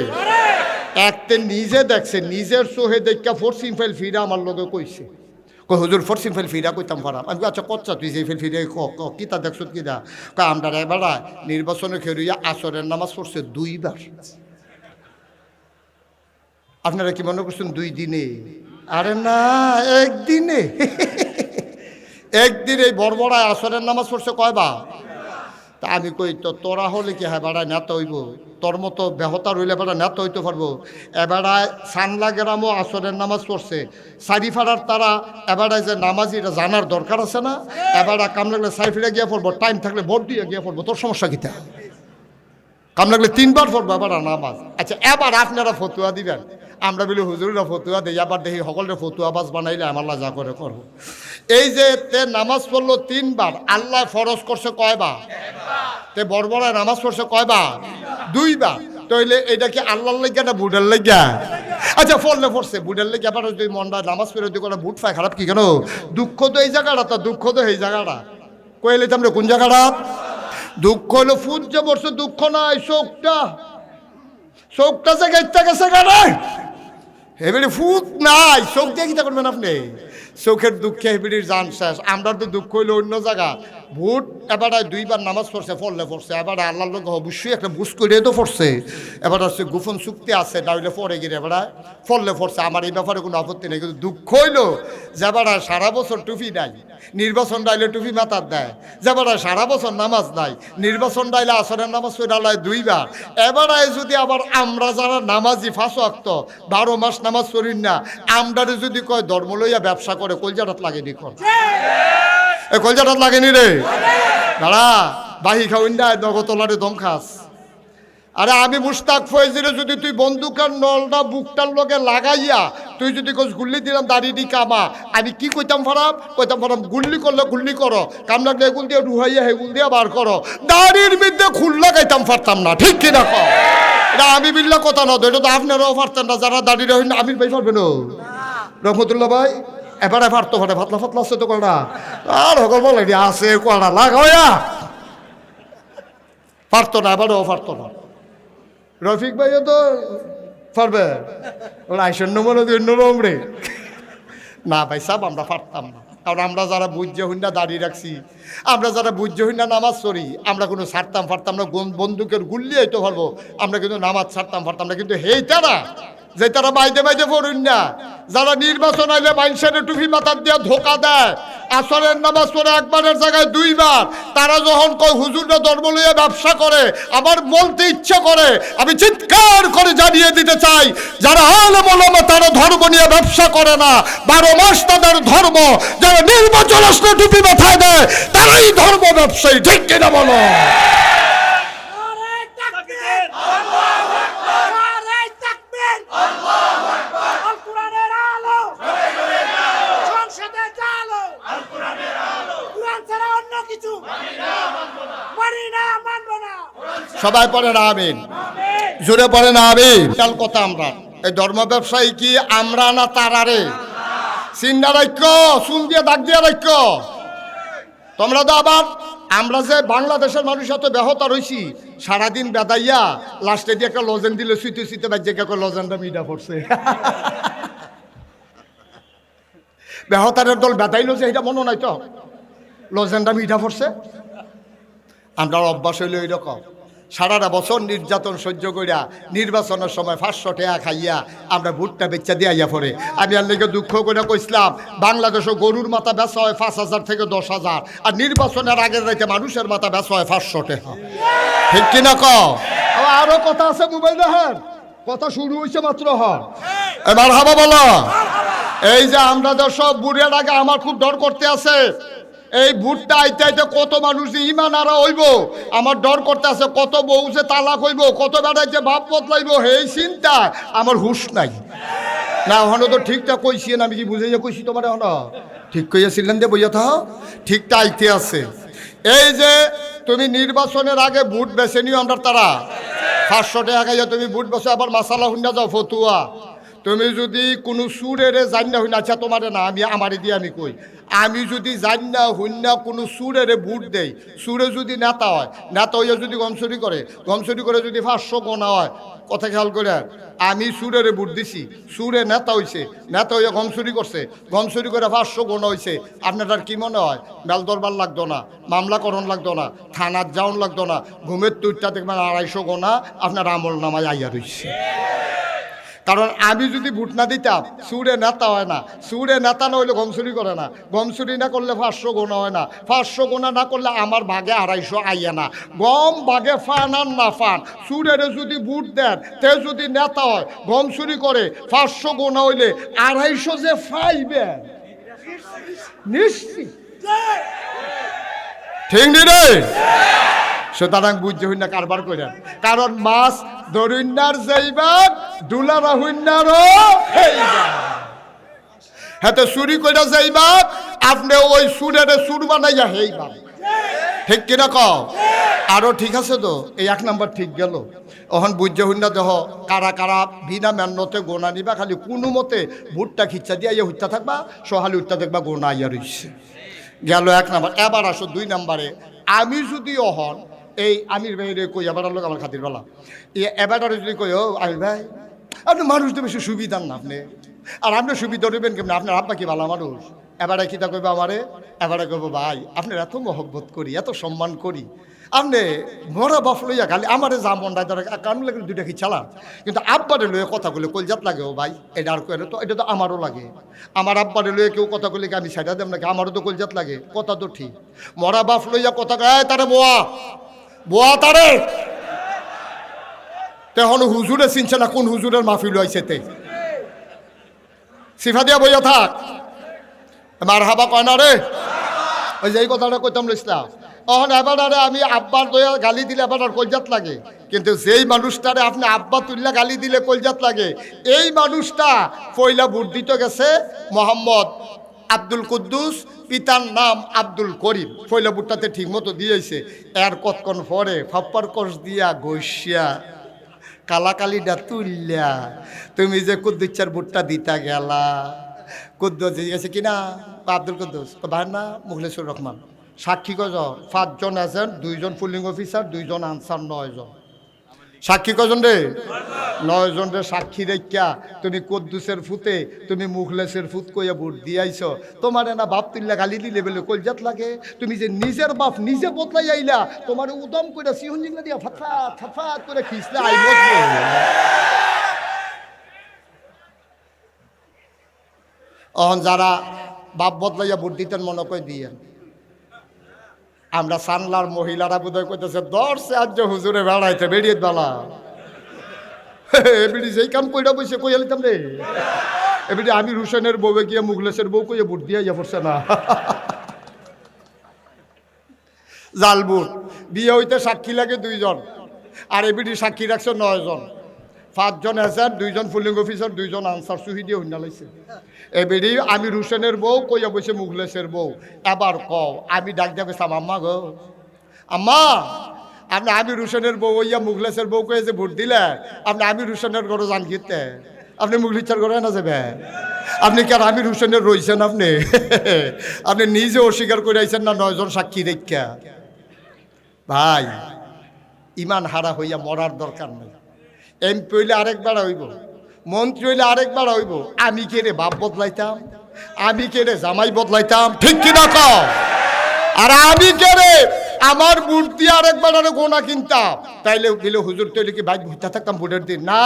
একতে নিজে দেখছে নিজের চোহে দেখা ফোর্সিং ফাইল ফিরা আমার লোকে কইছে কই হুজুর ফোর্সিং ফাইল ফিরা কইতাম পারাম আমি আচ্ছা কচ্ছা তুই যে ফাইল ফিরে কিতা দেখছ কিনা কয় আমরা এবার নির্বাচনে খেয়ে আসরের নামাজ পড়ছে 2বার আপনারা কি মনে করছেন 2 দিনে আরে না একদিনে একদিনে বড়বড়ায় আসরের নামাজ পড়ছে কয়বার তা আমি কই তো তোরা হলে কি হ্যাঁ বেড়ায় নেতা হইব তোর মতো বেহতার হইলে বেড়া নেতা হইতে পারবো এবারায় সানলা গ্রামও আসরের নামাজ পড়ছে সারিফাড়ার তারা এবারায় যে নামাজ এটা জানার দরকার আছে না এবারা কাম লাগলে সাইফিরা গিয়ে পড়বো টাইম থাকলে ভোট দিয়ে গিয়ে পড়বো তোর সমস্যা কিতা কাম লাগলে 3বার পড়বো এবার নামাজ আচ্ছা এবার আপনারা ফতুয়া দিবেন আমরা বলি হুজুররা ফতুয়া দিই আবার দেখি সকলের ফতুয়া বাস বানাইলে আমার যা করে করবো এই যে তে নামাজ পড়লো 3 বার, আল্লাহ ফরজ করছে কয়বার? তে বড়বড়ায় নামাজ পড়ছে কয়বার? 2 বার। তাইলে এটা কি আল্লাহর লাগা না বুড়ার লাগা? আচ্ছা ফললে পড়ছে বুড়ার লাগা, আবার যদি মনটা নামাজ পড়ে যদি কোনো বুট পায় খারাপ কি কেন? দুঃখ তো এই জায়গাটা, তো দুঃখ তো এই জায়গাটা। কইলে তো আমরা কোন জায়গাটা? দুঃখ হলো ফুট যে পড়ছে, দুঃখ নাই চোখটা, চোখটা যে গাইতে গেছে গাড়ে এবারে ফুট নাই, চোখ দিয়ে কিতা করবেন আপনি? চোখের দুঃখে হেবিড়ির জান শেষ। আমরা তো দুঃখ হইলো অন্য জায়গা। ভোট এবার 2 বার নামাজ পড়ছে, ফললে পড়ছে, এবার আল্লাহর লোক অবশ্যই একটা বুঝ করে তো পড়ছে। এবার হচ্ছে গোপন চুক্তি আছে, নাহলে পরে গিয়ে এবার ফললে পড়ছে। আমার এই ব্যাপারে কোনো আপত্তি নেই, কিন্তু দুঃখ হইলো যে এবার সারা বছর টুপি নাই, নির্বাচন ডাইলে টুপি মাথার দেয়, যেবার সারা বছর নামাজ নাই, নির্বাচন ডাইলে আসরের নামাজ পড়ালায় 2 বার। এবার যদি আবার আমরা যারা নামাজি 5 ওয়াক্ত 12 মাস নামাজ পড়ি না, আমরারে যদি কয় ধর্ম লইয়া ব্যবসা করে, কলজাটাত লাগেনি কর, কলজাটাত লাগেনি রে দাঁড়া, বাহি খাওয়াই না নগতলারে দম খাস। আরে আমি মুশতাক ফয়েজিরে যদি তুই বন্দুকের নলটা বুকটার লগে লাগাইয়া তুই যদি কোচ গুল্লি দিলাম দাড়ি দি কামা, আমি কি কইতাম ফারাম? কইতাম ফারাম গুল্লি করলে গুল্লি করো, কাম লাগলে এগুল দিয়ে ডুহাইয়া হেগুল দিয়ে বার করো, দাড়ির মধ্যে খুল লাগাইতাম পারতাম না, ঠিক কিনা কও? এটা আমি বিল্লা কথা না, এটা তো আপনারাও পারতেন না, যারা দাড়ি রহিন আমির ভাই পারবেন রহমতুল্লাহ ভাই, এবারে পারতো পারে, ফাতলা ফাতলা আছে তো কড়া, আর হকল বলে আছে কড়া লাগাইয়া পারতো না, এবারেও পারতো না। রফিক ভাইও তো পারবে, ওরা আইসন্য মনে অন্যরকম রে। না ভাই সাহেব আমরা পারতাম না, কারণ আমরা যারা বুঝ্য হইনা দাঁড়িয়ে রাখছি, আমরা যারা বুঝ্য হইনা নামাজ পড়ি, আমরা কোনো ছাড়তাম পারতাম না, বন্দুকের গুল্লি হইতে পারবো, আমরা কিন্তু নামাজ ছাড়তাম পারতাম না। কিন্তু হেই তারা যে তারা বাইদে বাইদে পড়ুন না, যারা নির্বাচন আইলে মানুষের টুপি মাথার দিয়ে ধোকা দেয়, আসরের নামাজ পড়ে একবারের জায়গায় 2 বার, তারা যখন কয় হুজুররা ধর্ম লইয়া ব্যবসা করে, আমার বলতে ইচ্ছা করে, আমি চিৎকার করে জানিয়ে দিতে চাই, যারা আলেম ওলামা তারা ধর্ম নিয়ে ব্যবসা করে না, 12 মাস তাদের ধর্ম, যারা নির্বাচন আসলে টুপি মাথায় দেয় তারাই ধর্ম ব্যবসায়ী, ঠিক কিনা বলো? সবাই পড়ে না আমিন, জোরে পড়ে না আমিন। কাল কথা আমরা এই ধর্ম ব্যবসায়ী কি আমরা না তারারে? চিন্তা রাখ, চুল দিয়ে দাগ দিয়ে রাখ। তোমরা তো আবার আমরা যে বাংলাদেশের মানুষ এত ব্যাহত রয়েছি, সারাদিন বেদাইয়া লাস্টে দিয়ে একটা লজেন দিলে শুইতে শুইতে বাজ্যে লজেনটা মিডা পড়ছে। বেহতারের দল বেদাইলো যে এটা মনে নাই তো লজেনটা মিঠা পড়ছে। আমরা অভ্যাস হইল এইরকম, সারাটা বছর নির্যাতন সহ্য করিয়া নির্বাচনের সময় 500 টাকা খাইয়া আমরা ভোটটা বেচা দিয়ে আইয়া পড়ে। আমি আর লেগে দুঃখ করে কইছিলাম, বাংলাদেশে গরুর মাথা বেচা হয় 5,000 থেকে 10,000, আর নির্বাচনের আগের রাইতে মানুষের মাথা বেচা হয় 500 টাকা, ঠিক কিনা কও? আরো কথা আছে, মোবাইল দেখেন, কথা শুরু হয়েছে মাত্র। এবার হাবা বলো, এই যে আমরা তো সব বুড়ের আগে আমার খুব ডর করতে আছে, এই ভোটটা আইতে আইতে কত মানুষ যে ইমান আরা হইব, আমার ডর করতে আছে, কত বউ যে তালাক হইব, কত বেড়াই যে ভাব বদলাইব, এই চিন্তা আমার হুশ নাই। না হন তো ঠিকঠাক কইছি না, আমি কি বুঝাইয়া কইছি তোমার? হন ঠিক কইয়াছিলেন যে বইয়া থাও, ঠিকটা আইতে আছে। এই যে তুমি নির্বাচনের আগে ভোট বেছে নিও, আমরা তারা 500 টাকা খাইয়া তুমি ভোট বেছো, আবার মাসালা হুন্ডা যাও ফতুয়া। তুমি যদি কোনো সুরেরে জান্না হইনা, আচ্ছা তোমারে না, আমি আমারে দিয়ে আমি কই, আমি যদি জান্না হইনা কোনো সুরেরে ভোট দেই, সুরে যদি নেতা হয়, নেতা হইয়া যদি গমচুরি করে যদি 500 গোনা হয়, কথা খেয়াল করে, আমি সুরেরে ভোট দিছি, সুরে নেতা হইছে, নেতা হইয়া গমচুরি করছে, গমচুরি করে 500 গোনা হইছে, আপনার কি মনে হয় বেল দরবার লাগতো না, মামলাকরণ লাগতো না, থানার যাওন লাগতো না, ঘুমের তুইটা দেখবেন 250 গোনা আপনার আমল নামায় আইয়া রইছে। কারণ আমি যদি ভোট না দিতাম, সুরে নেতা হয় না, সুরে নেতা না হইলে গমচুরি করে না, গমচুরি না করলে 500 গোনা হয় না, 500 গোনা না করলে আমার ভাগে 250 আইয়া না, গম ভাগে ফান আর না ফান, সুরের যদি ভোট দেন তে যদি নেতা হয়, গমচুরি করে 500 গোনা হইলে 250 যে ফাইবেন নিশ্চিত, ঠিক নি রে? সুতরাং বুঝতে হইনা কারবার করেন, কারণ মাছ দরুন্নার যাইবার দুলারা হইনারও হেইবা, হাতে চুরি কইরা যাইবা আপনি ওই সুরের সুর বানাইয়া হেই বাপ, ঠিক কিনা কও? আরো ঠিক আছে তো, এই 1 নাম্বার ঠিক গেল। ওহন বুঝে হইনা দেহ কারা কারা বিনা মেহনতে গোনা নিবা, খালি কোনো মতে ভুট্টা খিচ্ছা দিয়া ইয়ে হইতা থাকবা, সহালি উঠতে দেখবা গোনা ইয়া রইছে। গেল 1 নাম্বার। এবার আসো 2 নাম্বারে। আমি যদি অহন এই আমির ভাইরে কই, এবার লোক আমার খাতির বেলা এবার যদি কই, ও আমির ভাই আপনি মানুষ তো বেশি সুবিধার না আপনি, আর আপনি সুবিধা নেবেন কেমন, আপনার আব্বা কি ভালো মানুষ। এবারে কিতা কইবা আমারে, এবারে কইব ভাই আপনার এত মহব্বত করি, এত সম্মান করি, আপনি মরা বাপ লইয়া খালি আমারে যা মনটা ধরে কান লাগে 2টা কি চালান, কিন্তু আব্বারে লইয়া কথা কইলে কলজাত লাগে। ও ভাই এটা আর কইলে তো এটা তো আমারও লাগে। আমার আব্বারে লইয়া কেউ কথা কইলে কি আমি সাইডা দেব নাকি? আমারও তো কলজাত লাগে। কথা তো ঠিক। মরা বাপ লইয়া কথা কয় তারে বোয়া বোয়া তারে তখন হুজুরে চিনছে না কোন হুজুরের মাহফিল হইছে তে সিফা দিয়া বইয়া থাক, মার হাবা কয় না রে। ওই যে এই কথাটা কইতাম লইছিলাম। তখন এবার আমি আব্বার দয়া গালি দিলে এবার আর কলজাত লাগে, কিন্তু যেই মানুষটারে আপনি আব্বা তুল্লা গালি দিলে কলজাত লাগে, এই মানুষটা পয়লা ভোট দিতে গেছে মোহাম্মদ আব্দুল কুদ্দুস, পিতার নাম আব্দুল করিম। পয়লা ভোটটাতে ঠিক মতো দিয়েছে। এর কতক্ষণ পরে ফাপ্পার কষ দিয়া ঘষিয়া কালাকালিটা তুললা, তুমি যে কুদ্দুচ্চার ভোটটা দিতা গেলা। কুদ্দুস গেছে কিনা? আব্দুল কুদ্দুস ভাই না, মুখলেসুর রহমান। সাক্ষী কজন? 5 জন এজেন্ট, 2 জন পুলিং অফিসার, 2 জন আনসার, 9 জন। সাক্ষী কজন রে? 9 জন রে সাক্ষী রেখা তুমি কুদ্দুসের ফুতে তুমি মুখলেসের ফুত কইয়া ভোট দিয়াইছ। তোমার না বাপ তুল্লা গালি দিলে বলে কলজাত লাগে। তুমি যে নিজের বাপ নিজে বদলাই আইলা, তোমার উদম কইরা সিহনজিংলা দিয়া ফাফাত ফাফাত করে খিসলে আই বসবে। অহন যারা বাপ বদলাইয়া ভোট দিতেন মনে কই দিয়েন। আমরা সানলার মহিলারা বোধহয় কইতেছে দর্শে আজ হুজুরে বেড়াইতে বেরিয়ে বেলা এবিডি যেই কাম কইরা বসে কই আলিতাম রে। এবিডি আমি রুশনের বউয়ে গিয়া মুগলেশের বউ কইয়া ভোট দিয়া ইয়া পড়ছে না। জাল ভোট। বিয়ে হইতে সাক্ষী লাগে 2 জন, আর এবিডি সাক্ষী রাখছে 9 জন। 5 জন এজেন্ট, 2 জন পুলিং অফিসার, 2 জন আনসার সুহি দিয়ে হইনা লাইছে। এবিডি আমি রুশনের বউ কইয়া বসে মুগলেশের বউ। এবার কও, আমি ডাক দিয়া কইতাম আম্মা গো আম্মা, আপনি আমি রুশনের বউ ইয়া মুগলেশের বউ কয়ে যে ভোট দিলে, আপনি আমি রুশনের ঘরে যান গিতে, আপনি মুগলিচার ঘরে না যাবে? আপনি কি আর আমি রুশনের রইছেন? আপনি আপনি নিজে অস্বীকার করে আইছেন না 9 জন সাক্ষী দেখা। ভাই ইমান হারা হইয়া মরার দরকার নেই। এমপি হইলে আরেকবার হইব, মন্ত্রী হইলে আরেকবার হইব। আমি কে রে বাপ বদলাইতাম, আমি কে রে জামাই বদলাইতাম, ঠিক কিনা কও? আর আমি কে রে আমার বুট দিয়ে আরেকবার আরে গোনা কিনতাম, তাইলে দিলে হুজুর তৈলে কি বাইক হুইতা থাকতাম ভোটের দিন? না,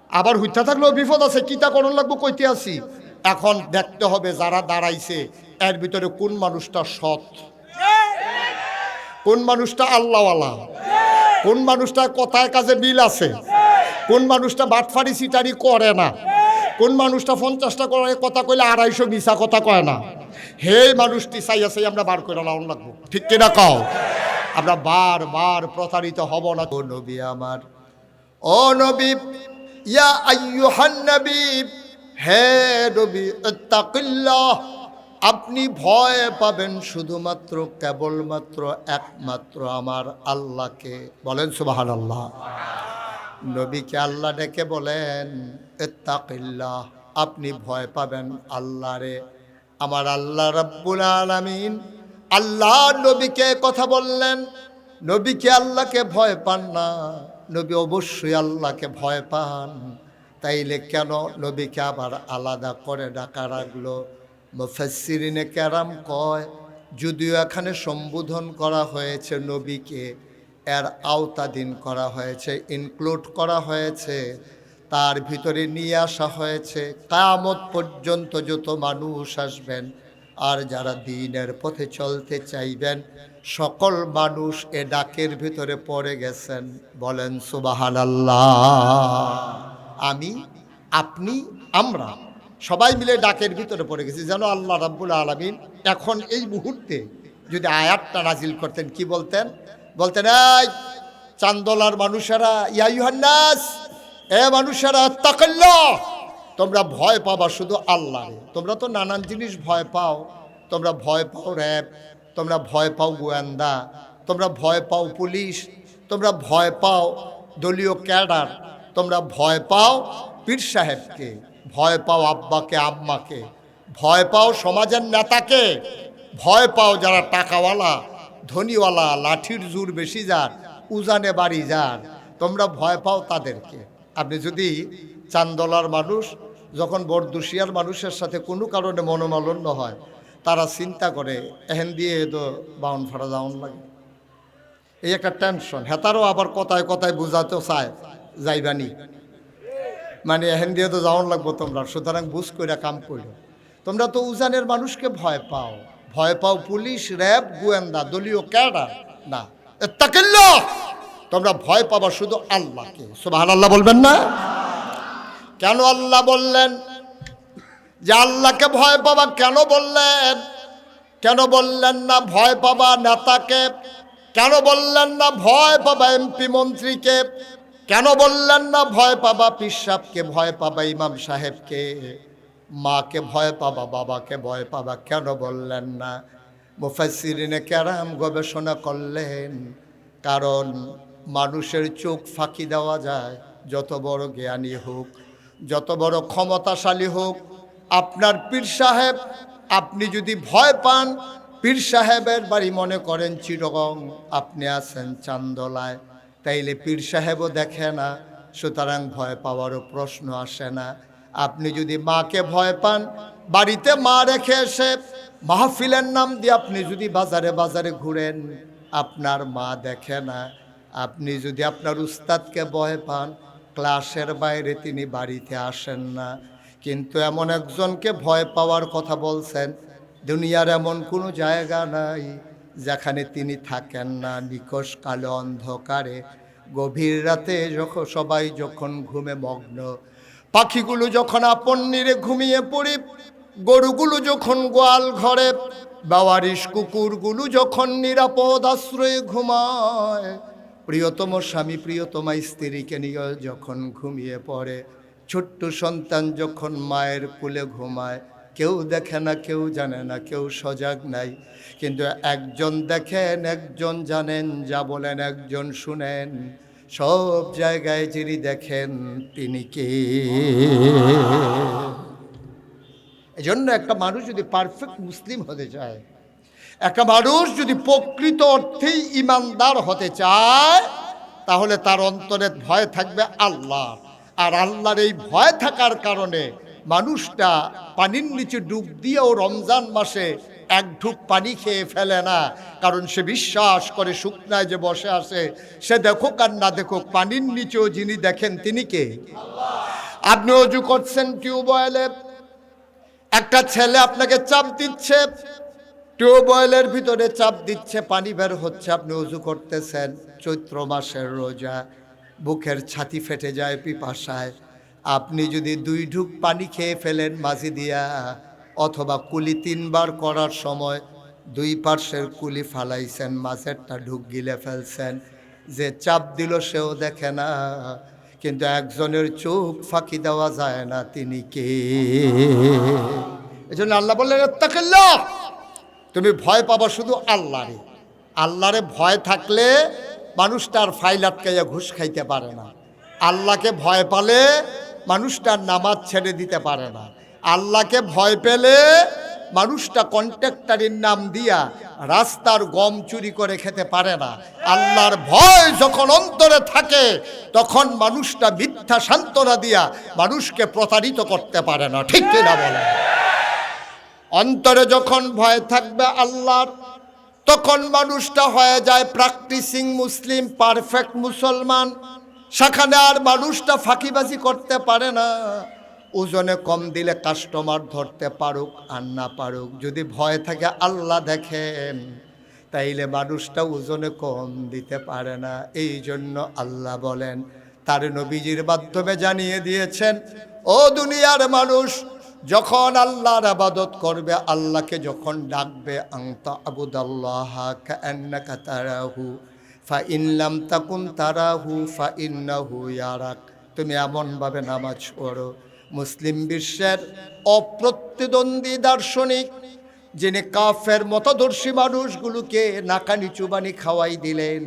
আবার হুইতা থাকলেও বিপদ আছে। কিতা করণ লাগবো কইতে আসি। এখন দেখতে হবে যারা দাঁড়াইছে এর ভিতরে কোন মানুষটা সৎ, কোন মানুষটা আল্লাহওয়ালা, কোন মানুষটা কথায় কাজে মিল আছে, কোন মানুষটা বাটফারি সিটারি করে না, কোন মানুষটা 50টা করে কথা কইলে 250 মিছা কথা কয় না। হে মানুষটি চাই আছে আমরা বার করে লাউন লাগবো, ঠিক কিনা কও? আমরা বারবার প্রতারিত হব না। ও নবী আমার, ও নবী, ইয়া আইয়ুহান নবী, হে নবী ইত্তাকিল্লাহ, আপনি ভয় পাবেন শুধুমাত্র কেবলমাত্র একমাত্র আমার আল্লাহকে। বলেন সুবহানাল্লাহ। নবীকে আল্লাহ ডেকে বলেন ইত্তাকিল্লাহ, আপনি ভয় পাবেন আল্লাহরে। আমার আল্লাহ রাব্বুল আলামিন আল্লাহ নবীকে কথা বললেন। নবীকে আল্লাহকে ভয় পান না, নবী অবশ্যই আল্লাহকে ভয় পান। তাইলে কেন নবীকে আবার আলাদা করে ডাকা রাখলো? মুফাসসিরিনে কেরাম কয়, যদিও এখানে সম্বোধন করা হয়েছে নবীকে, এর আওতাধীন করা হয়েছে, ইনক্লুড করা হয়েছে, তার ভিতরে নিয়ে আসা হয়েছে কিয়ামত পর্যন্ত যত মানুষ আসবেন আর যারা দ্বীনের পথে চলতে চাইবেন সকল মানুষ এ ডাকের ভিতরে পড়ে গেছেন। বলেন সুবহানাল্লাহ। আমি, আপনি, আমরা সবাই মিলে ডাকের ভিতরে পড়ে গেছি। যেন আল্লাহ রাব্বুল আলামিন এখন এই মুহূর্তে যদি আয়াতটা নাজিল করতেন, কি বলতেন? বলতেন, এই চান্দলার মানুষেরা, ইয়া আইয়ুহান নাস, এ মানুষেরা, তাকাল্লাহ, তোমরা ভয় পাবা শুধু আল্লাহরে। তোমরা তো নানান জিনিস ভয় পাও, তোমরা ভয় পাও র্যাব, তোমরা ভয় পাও গোয়েন্দা, তোমরা ভয় পাও পুলিশ, তোমরা ভয় পাও দলীয় ক্যাডার, তোমরা ভয় পাও পীর সাহেবকে, ভয় পাও আব্বাকে আম্মাকে, ভয় পাও সমাজের নেতাকে, ভয় পাও যারা টাকাওয়ালা ধনীওয়ালা, লাঠির জোর বেশি যার, উজানে বাড়ি যার, তোমরা ভয় পাও তাদেরকে। আপনি যদি চান্দলার মানুষ যখন বরদুশিয়ার মানুষের সাথে কোনো কারণে মনোমালিন্য হয়, তারা চিন্তা করে এহেন দিয়ে তো বাউন ফাড়া যাওন লাগে, এই একটা টেনশন। হেতারও আবার কথায় কথায় বুঝাতে চায় যাইবানি, মানে এহেন দিয়ে তো যাওন লাগবো তোমরা, সুতরাং বুঝ কইরা কাম করো। তোমরা তো উজানের মানুষকে ভয় পাও, ভয় পাও পুলিশ র্যাব গোয়েন্দা দলীয় ক্যাডার না, ইত্তাকিল্লাহ, তোমরা ভয় পাবা শুধু আল্লাহকে। সুবহানাল্লাহ বলবেন না? কেন আল্লাহ বললেন যে আল্লাহকে ভয় পাবা? কেন বললেন? কেন বললেন না ভয় পাবা নেতাকে? কেন বললেন না ভয় পাবা এমপি মন্ত্রীকে? কেন বললেন না ভয় পাবা পীর সাহেবকে, ভয় পাবা ইমাম সাহেবকে, মাকে ভয় পাবা, বাবাকে ভয় পাবা? কেন বললেন না? মুফাসসিরিনে কেরাম গবেষণা করলেন, কারণ মানুষের চোখ ফাঁকি দেওয়া যায়, যত বড় জ্ঞানী হোক, যত বড় ক্ষমতাশালী হোক। আপনার পীর সাহেব, আপনি যদি ভয় পান, পীর সাহেবের বাড়ি মনে করেন চিরগং, আপনি আছেন চান্দলায়, তাইলে পীর সাহেবও দেখে না, সুতরাং ভয় পাওয়ারও প্রশ্ন আসে না। আপনি যদি মাকে ভয় পান, বাড়িতে মা রেখে এসে মাহফিলের নাম দিয়ে আপনি যদি বাজারে বাজারে ঘুরেন, আপনার মা দেখে না। আপনি যদি আপনার উস্তাদকে ভয় পান, ক্লাসের বাইরে তিনি বাড়িতে আসেন না। কিন্তু এমন একজনকে ভয় পাওয়ার কথা বলছেন, দুনিয়ার এমন কোনো জায়গা নাই যেখানে তিনি থাকেন না। নিকষ কালো অন্ধকারে গভীর রাতে যখন সবাই যখন ঘুমে মগ্ন, পাখিগুলো যখন আপন নিরে ঘুমিয়ে পড়ি, গরুগুলো যখন গোয়াল ঘরে, বাওয়ারিশ কুকুরগুলো যখন নিরাপদ আশ্রয়ে ঘুমায়, প্রিয়তম স্বামী প্রিয়তমা স্ত্রীকে নিয়ে যখন ঘুমিয়ে পড়ে, ছোট্ট সন্তান যখন মায়ের কোলে ঘুমায়, কেউ দেখে না, কেউ জানে না, কেউ সজাগ নাই। কিন্তু একজন দেখেন, একজন জানেন, যা বলেন একজন শুনেন, সব জায়গায় যিনি দেখেন তিনি কে? এজন্য একটা মানুষ যদি পারফেক্ট মুসলিম হতে চায়, একটা মানুষ যদি প্রকৃত অর্থেই ইমানদার হতে চায়, তাহলে তার অন্তরে ভয় থাকবে আল্লাহ। আর আল্লাহর এই ভয় থাকার কারণে মানুষটা পানির নিচে ডুব দিয়েও রমজান মাসে এক ঢুক পানি খেয়ে ফেলে না, কারণ সে বিশ্বাস করে শুকনায় যে বসে আছে, সে দেখুক আর না দেখুক, পানির নিচেও যিনি দেখেন তিনি কে? আপনি অজু করছেন টিউবওয়েলে, একটা ছেলে আপনাকে চাপ দিচ্ছে, টিউবওয়েলের ভিতরে চাপ দিচ্ছে, পানি বের হচ্ছে, আপনি অজু করতেছেন, চৈত্র মাসের রোজা, বুকের ছাতি ফেটে যায় পিপাসায়, আপনি যদি 2 ঢুক পানি খেয়ে ফেলেন মাঝি দিয়া, অথবা কুলি 3 বার করার সময় 2 পার্শ্বের কুলি ফালাইছেন, মাঝেরটা ঢুক গিলে ফেলছেন, যে চাপ দিল সেও দেখে না, কিন্তু একজনের চোখ ফাঁকি দেওয়া যায় না, তিনি কে? এজন্য আল্লাহ বললেন ইত্তাকিল্লাহ, তুমি ভয় পাবা শুধু আল্লাহরে। আল্লাহরে ভয় থাকলে মানুষটার ফাইল আটকাইয়া ঘুষ খাইতে পারে না। আল্লাহকে ভয় পালে মানুষটার নামাজ ছেড়ে দিতে পারে না। আল্লাহকে ভয় পেলে মানুষটা কন্ট্রাক্টরের নাম দিয়া রাস্তার গম চুরি করে খেতে পারে না। আল্লাহর ভয় যখন অন্তরে থাকে, তখন মানুষটা মিথ্যা সান্ত্বনা দিয়া মানুষকে প্রতারিত করতে পারে না। ঠিক কিনা বলেন? অন্তরে যখন ভয় থাকবে আল্লাহর, তখন মানুষটা হয়ে যায় প্র্যাকটিসিং মুসলিম, পারফেক্ট মুসলমান। সেখানে আর মানুষটা ফাঁকিবাজি করতে পারে না। ওজনে কম দিলে কাস্টমার ধরতে পারুক আর না পারুক, যদি ভয় থাকে আল্লাহ দেখেন, তাইলে মানুষটা ওজনে কম দিতে পারে না। এই জন্য আল্লাহ বলেন, তার নবীজির মাধ্যমে জানিয়ে দিয়েছেন, ও দুনিয়ার মানুষ, যখন আল্লাহর ইবাদত করবে, আল্লাহকে যখন ডাকবে, আনতা আবুদাল্লাহা কাআন্নাকা তারাহু ফাইন লাম তাকুন তারাহু ফাইন্নাহু ইয়ারাক, তুমি এমনভাবে নামাজ পড়ো মুসলিম বিশ্বের অপ্রতিদ্বন্দ্বী দার্শনিক, যিনি কাফের মতদর্শী মানুষগুলোকে নাকানি চুবানি খাওয়াই দিলেন।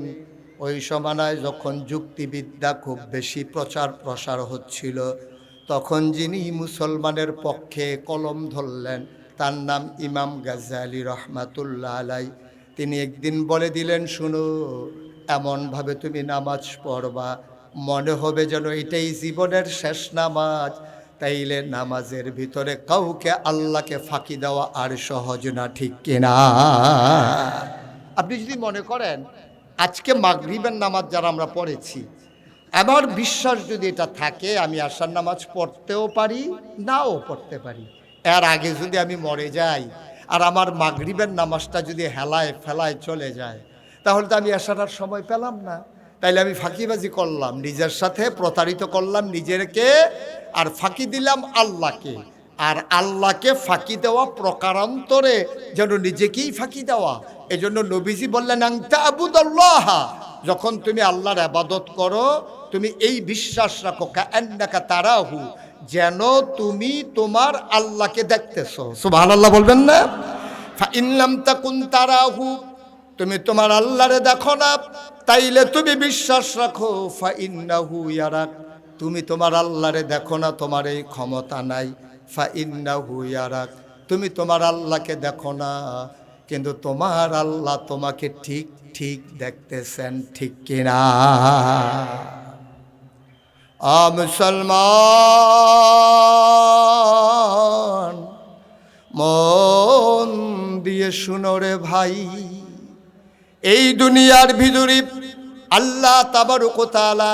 ওই সময় যখন যুক্তিবিদ্যা খুব বেশি প্রচার প্রসার হচ্ছিল, তখন যিনি মুসলমানের পক্ষে কলম ধরলেন তার নাম ইমাম গাজ্জালী রহমাতুল্লাহ আলাই। তিনি একদিন বলে দিলেন, শুনো, এমনভাবে তুমি নামাজ পড়বা মনে হবে যেন এটাই জীবনের শেষ নামাজ। তাইলে নামাজের ভিতরে কাউকে আল্লাহকে ফাঁকি দেওয়া আর সহজ না, ঠিক কিনা? আপনি যদি মনে করেন আজকে মাগরিবের নামাজ যারা আমরা পড়েছি, আমার বিশ্বাস যদি এটা থাকে, আমি আশার নামাজ পড়তেও পারি, নাও পড়তে পারি। এর আগে যদি আমি মরে যাই আর আমার মাগরিবের নামাজটা যদি হেলায় ফেলায় চলে যায়, তাহলে তো আমি আশার আর সময় পেলাম না। তাইলে আমি ফাঁকিবাজি করলাম, নিজের সাথে প্রতারিত করলাম নিজেকে, আর ফাঁকি দিলাম আল্লাহকে। আর আল্লাহকে ফাঁকি দেওয়া প্রকারান্তরে যেন নিজেকেই ফাঁকি দেওয়া। এজন্য নবীজি বললেন, আনতা আবুদাল্লাহ, যখন তুমি আল্লাহর ইবাদত করো তুমি এই বিশ্বাস রাখো, কান্নাকা তারাহু, যেন তুমি তোমার আল্লাহকে দেখতেছো। সুবহানাল্লাহ বলবেন না? ফা ইন লাম তাকুন তারাহু, তুমি তোমার আল্লাহরে দেখো না, তাইলে তুমি বিশ্বাস রাখো ফা ইন্নাহু ইয়ারাক, তুমি তোমার আল্লাহরে দেখো না, তোমার এই ক্ষমতা নাই। ফা ইন্নাহু ইয়ারাক, তুমি তোমার আল্লাহকে দেখো না, কিন্তু তোমার আল্লাহ তোমাকে ঠিক ঠিক দেখতেছেন, ঠিক কিনা? মুসলমান মন দিয়ে শুনো রে ভাই, এই দুনিয়ার ভিতরে আল্লাহ তাবারক ওয়া তাআলা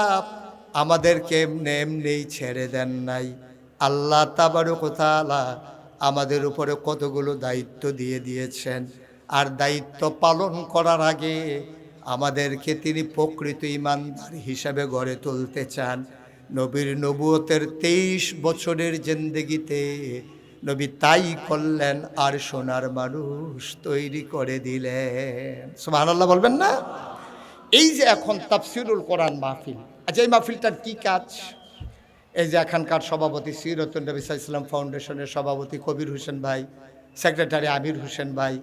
আমাদেরকে এমনি এমনি ছেড়ে দেন নাই। আল্লাহ তাবারক ওয়া তাআলা আমাদের উপরে কতগুলো দায়িত্ব দিয়ে দিয়েছেন, আর দায়িত্ব পালন করার আগে আমাদেরকে তিনি প্রকৃত ঈমানদার হিসাবে গড়ে তুলতে চান। নবীর নবুয়তের 23 বছরের জিন্দেগিতে নবী তাই করলেন, আর সোনার মানুষ তৈরি করে দিলেন। সুবহানাল্লাহ বলবেন না? এই যে এখন তাফসীরুল কোরআন মাহফিল, আচ্ছা এই মাহফিলটার কি কাজ? এই যে এখানকার সভাপতি সিরাতুন নবী সাল্লাল্লাহু আলাইহি ওয়াসাল্লাম ফাউন্ডেশনের সভাপতি কবির হোসেন ভাই, সেক্রেটারি আমির হোসেন ভাই,